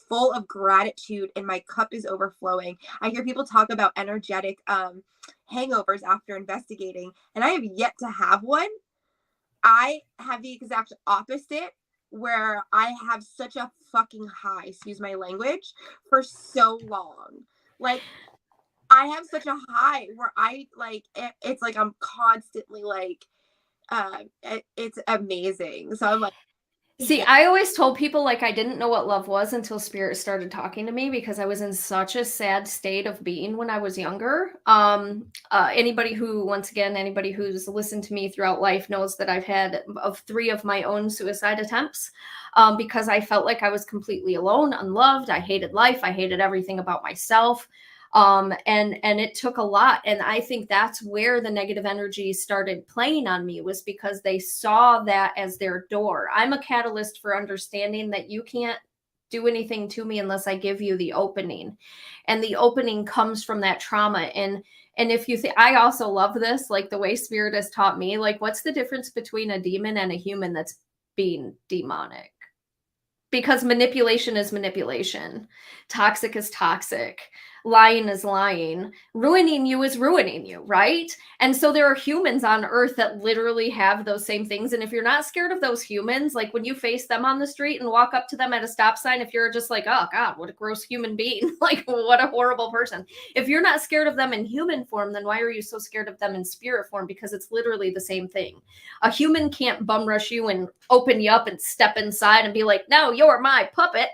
full of gratitude and my cup is overflowing. I hear people talk about energetic hangovers after investigating, and I have yet to have one. I have the exact opposite, where I have such a fucking high, excuse my language, for so long. Like, I have such a high where I like it's like I'm constantly like it's amazing. So I'm like,
See, I always told people like I didn't know what love was until Spirit started talking to me, because I was in such a sad state of being when I was younger. Anybody who's listened to me throughout life knows that I've had of 3 of my own suicide attempts, because I felt like I was completely alone, unloved. I hated life. I hated everything about myself. And it took a lot. And I think that's where the negative energy started playing on me, was because they saw that as their door. I'm a catalyst for understanding that you can't do anything to me unless I give you the opening. And the opening comes from that trauma. And if you think, I also love this, like the way Spirit has taught me, like, what's the difference between a demon and a human that's being demonic? Because manipulation is manipulation. Toxic is toxic. Lying is lying. Ruining you is ruining you, right? And so there are humans on earth that literally have those same things. And if you're not scared of those humans, like when you face them on the street and walk up to them at a stop sign, if you're just like, oh God, what a gross human being, like what a horrible person. If you're not scared of them in human form, then why are you so scared of them in spirit form? Because it's literally the same thing. A human can't bum rush you and open you up and step inside and be like, no, you're my puppet.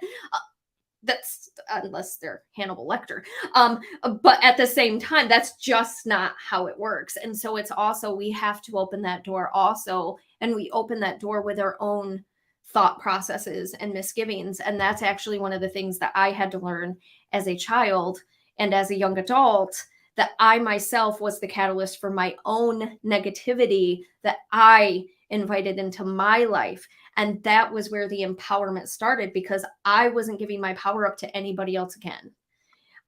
That's unless they're Hannibal Lecter. But at the same time, that's just not how it works. And so it's also, we have to open that door also. And we open that door with our own thought processes and misgivings. And that's actually one of the things that I had to learn as a child and as a young adult, that I myself was the catalyst for my own negativity that I invited into my life. And that was where the empowerment started, because I wasn't giving my power up to anybody else again.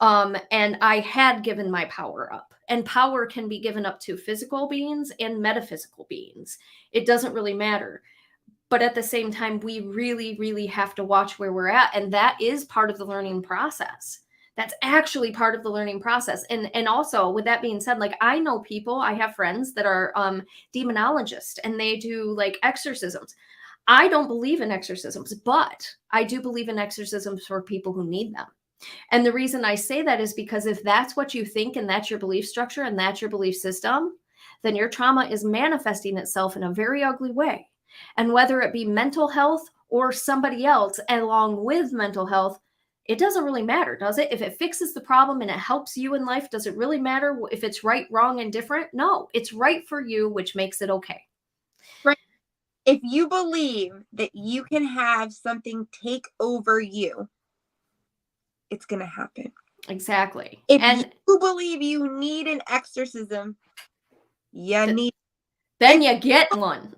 And I had given my power up, And power can be given up to physical beings and metaphysical beings. It doesn't really matter. But at the same time, we really, really have to watch where we're at. And that is part of the learning process. That's actually part of the learning process. And also, with that being said, like, I know people, I have friends that are demonologists, and they do like exorcisms. I don't believe in exorcisms, but I do believe in exorcisms for people who need them. And the reason I say that is because if that's what you think and that's your belief structure and that's your belief system, then your trauma is manifesting itself in a very ugly way. And whether it be mental health or somebody else along with mental health, it doesn't really matter, does it? If it fixes the problem and it helps you in life, does it really matter if it's right, wrong, and different? No, it's right for you, which makes it okay.
Right. If you believe that you can have something take over you, it's going to happen.
Exactly.
If you believe you need an exorcism, then
you get one.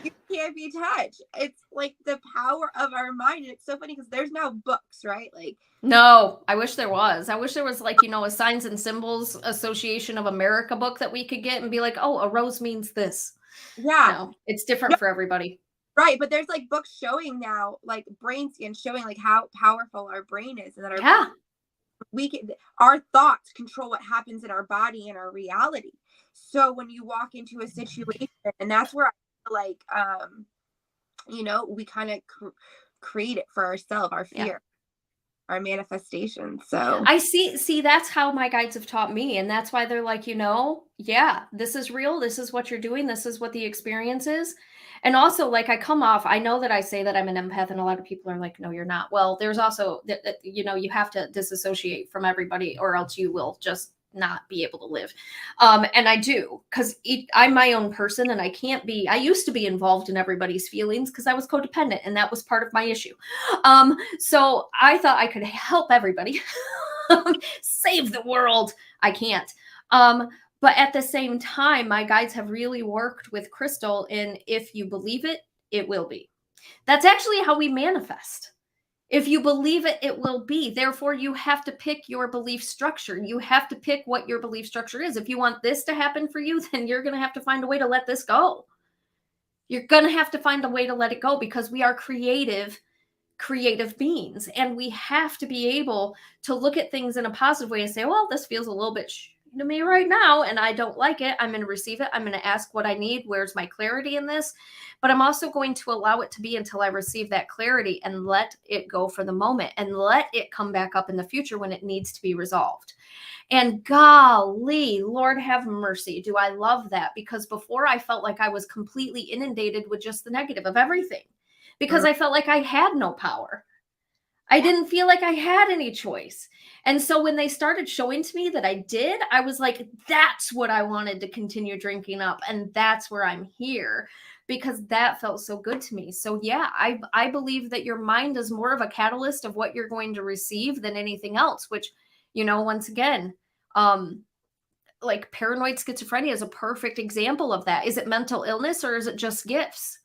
You can't be touched. It's like the power of our mind. And it's so funny because there's now books, right? Like,
no, I wish there was. I wish there was, like, a Signs and Symbols Association of America book that we could get and be like, oh, a rose means this.
Yeah.
No, it's different for everybody.
Right. But there's like books showing now, like brain scans showing like how powerful our brain is, and that our thoughts control what happens in our body and our reality. So when you walk into a situation, and that's where I feel like, we kind of create it for ourselves, our fear, our manifestation. So
I see, that's how my guides have taught me. And that's why they're like, yeah, this is real. This is what you're doing. This is what the experience is. And also, like, I know that I say that I'm an empath, and a lot of people are like, no, you're not. Well, there's also, you have to disassociate from everybody, or else you will just not be able to live. And I do, because I'm my own person, and I used to be involved in everybody's feelings because I was codependent, and that was part of my issue. So I thought I could help everybody, save the world. I can't. But at the same time, my guides have really worked with Crystal in, if you believe it, it will be. That's actually how we manifest. If you believe it, it will be. Therefore, you have to pick your belief structure. You have to pick what your belief structure is. If you want this to happen for you, then you're going to have to find a way to let this go. You're going to have to find a way to let it go, because we are creative beings, and we have to be able to look at things in a positive way and say, well, this feels a little bit to me right now, and I don't like it. I'm going to receive it. I'm going to ask what I need. Where's my clarity in this? But I'm also going to allow it to be until I receive that clarity, and let it go for the moment, and let it come back up in the future when it needs to be resolved. And golly, Lord have mercy, do I love that? Because before, I felt like I was completely inundated with just the negative of everything, because I felt like I had no power. I didn't feel like I had any choice. And so when they started showing to me that I did, I was like, that's what I wanted to continue drinking up. And that's where I'm here, because that felt so good to me. So yeah, I believe that your mind is more of a catalyst of what you're going to receive than anything else, which, once again, like paranoid schizophrenia is a perfect example of that. Is it mental illness, or is it just gifts?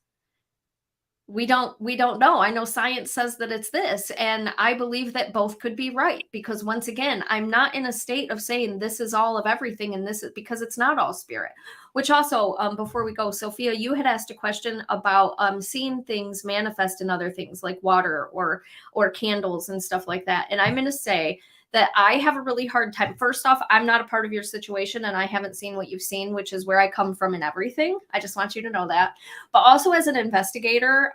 We don't know. I know science says that it's this, and I believe that both could be right, because once again, I'm not in a state of saying this is all of everything, and this is, because it's not all spirit. Which also, before we go, Sophia, you had asked a question about seeing things manifest in other things like water or candles and stuff like that. And I'm going to say that I have a really hard time. First off, I'm not a part of your situation, and I haven't seen what you've seen, which is where I come from in everything. I just want you to know that. But also, as an investigator,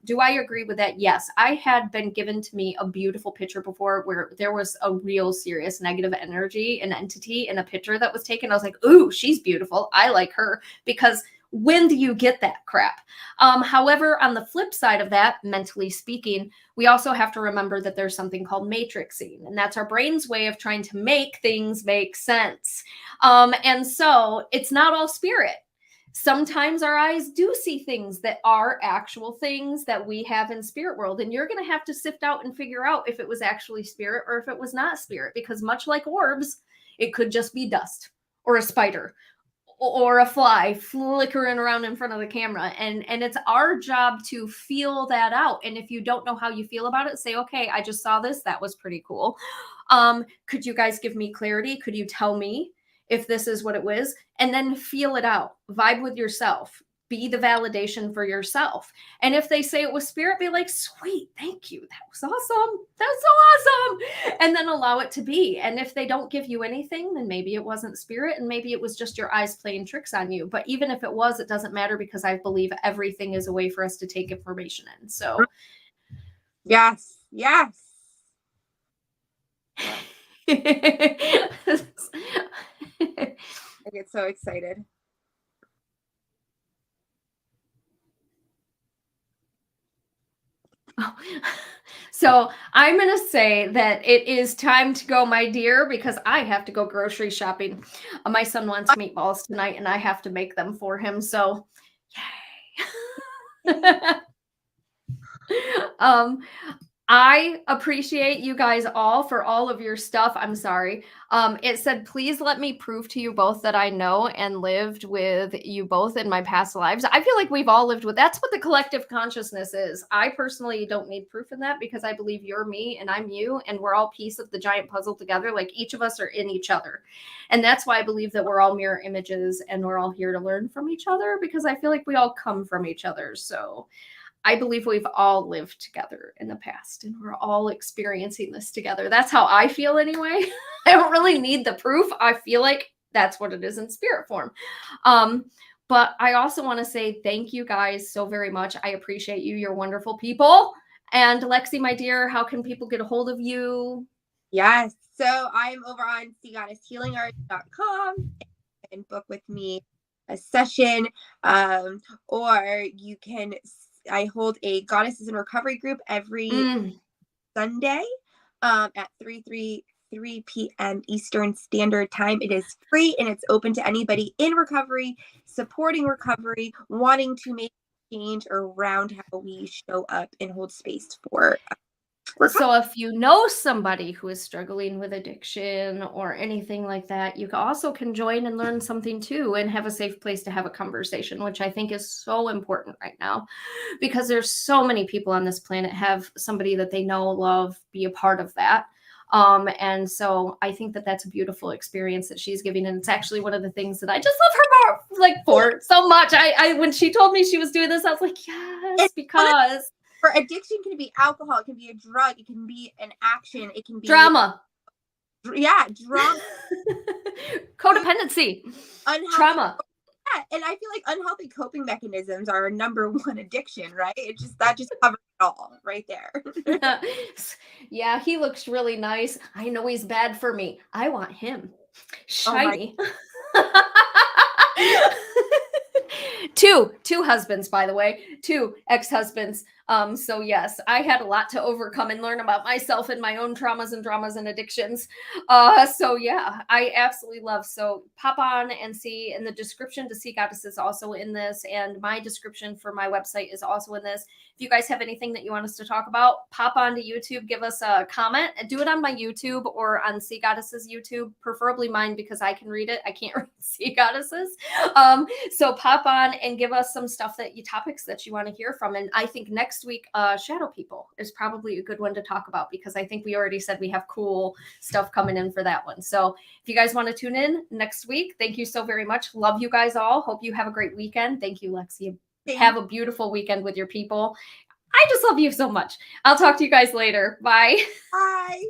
do I agree with that? Yes. I had been given to me a beautiful picture before where there was a real serious negative energy, an entity in a picture that was taken. I was like, ooh, she's beautiful. I like her, because when do you get that crap? However, on the flip side of that, mentally speaking, we also have to remember that there's something called matrixing, and that's our brain's way of trying to make things make sense. And so it's not all spirit. Sometimes our eyes do see things that are actual things that we have in spirit world, and you're going to have to sift out and figure out if it was actually spirit or if it was not spirit, because much like orbs, it could just be dust or a spider or a fly flickering around in front of the camera. And it's our job to feel that out. And if you don't know how you feel about it, say, okay, I just saw this. That was pretty cool. Could you guys give me clarity? Could you tell me if this is what it was? And then feel it out. Vibe with yourself. Be the validation for yourself. And if they say it was spirit, be like, sweet, thank you. That was awesome. That's so awesome. And then allow it to be. And if they don't give you anything, then maybe it wasn't spirit and maybe it was just your eyes playing tricks on you. But even if it was, it doesn't matter because I believe everything is a way for us to take information in. So
yes.
I
get so excited.
Oh. So I'm going to say that it is time to go, my dear, because I have to go grocery shopping. My son wants meatballs tonight and I have to make them for him. So yay. I appreciate you guys all for all of your stuff. I'm sorry. It said, please let me prove to you both that I know and lived with you both in my past lives. I feel like we've all lived with, that's what the collective consciousness is. I personally don't need proof in that because I believe you're me and I'm you and we're all piece of the giant puzzle together. Like each of us are in each other. And that's why I believe that we're all mirror images and we're all here to learn from each other because I feel like we all come from each other. So I believe we've all lived together in the past and we're all experiencing this together. That's how I feel anyway. I don't really need the proof. I feel like that's what it is in spirit form. But I also want to say thank you guys so very much. I appreciate you. You're wonderful people. And Lexi, my dear, how can people get a hold of you?
Yes. So I'm over on seagoddesshealingart.com and book with me a session. Or you can I hold a Goddesses in Recovery group every Sunday at 3 p.m. Eastern Standard Time. It is free and it's open to anybody in recovery, supporting recovery, wanting to make change around how we show up and hold space for
So if you know somebody who is struggling with addiction or anything like that, you also can join and learn something too and have a safe place to have a conversation, which I think is so important right now because there's so many people on this planet have somebody that they know, love, be a part of that. And so I think that that's a beautiful experience that she's giving. And it's actually one of the things that I just love her for so much. I when she told me she was doing this, I was like, yes, because
for addiction can be alcohol, it can be a drug, it can be an action, it can be
drama.
Yeah, drama.
Codependency. Trauma.
Yeah, and I feel like unhealthy coping mechanisms are number one addiction, right? That just covers it all right there.
Yeah, he looks really nice. I know he's bad for me. I want him. Shiny. Two husbands, by the way, 2 ex-husbands. So yes, I had a lot to overcome and learn about myself and my own traumas and dramas and addictions. So yeah, I absolutely love. So pop on and see in the description to see Goddess is also in this, and my description for my website is also in this. If you guys have anything that you want us to talk about, pop onto YouTube, give us a comment, do it on my YouTube or on Sea Goddess's YouTube, preferably mine because I can read it. I can't read Sea Goddess's. So pop on and give us some stuff topics that you want to hear from. And I think next week, shadow people is probably a good one to talk about because I think we already said we have cool stuff coming in for that one. So if you guys want to tune in next week, thank you so very much. Love you guys all. Hope you have a great weekend. Thank you, Lexi. Have a beautiful weekend with your people. I just love you so much. I'll talk to you guys later. Bye.
Bye.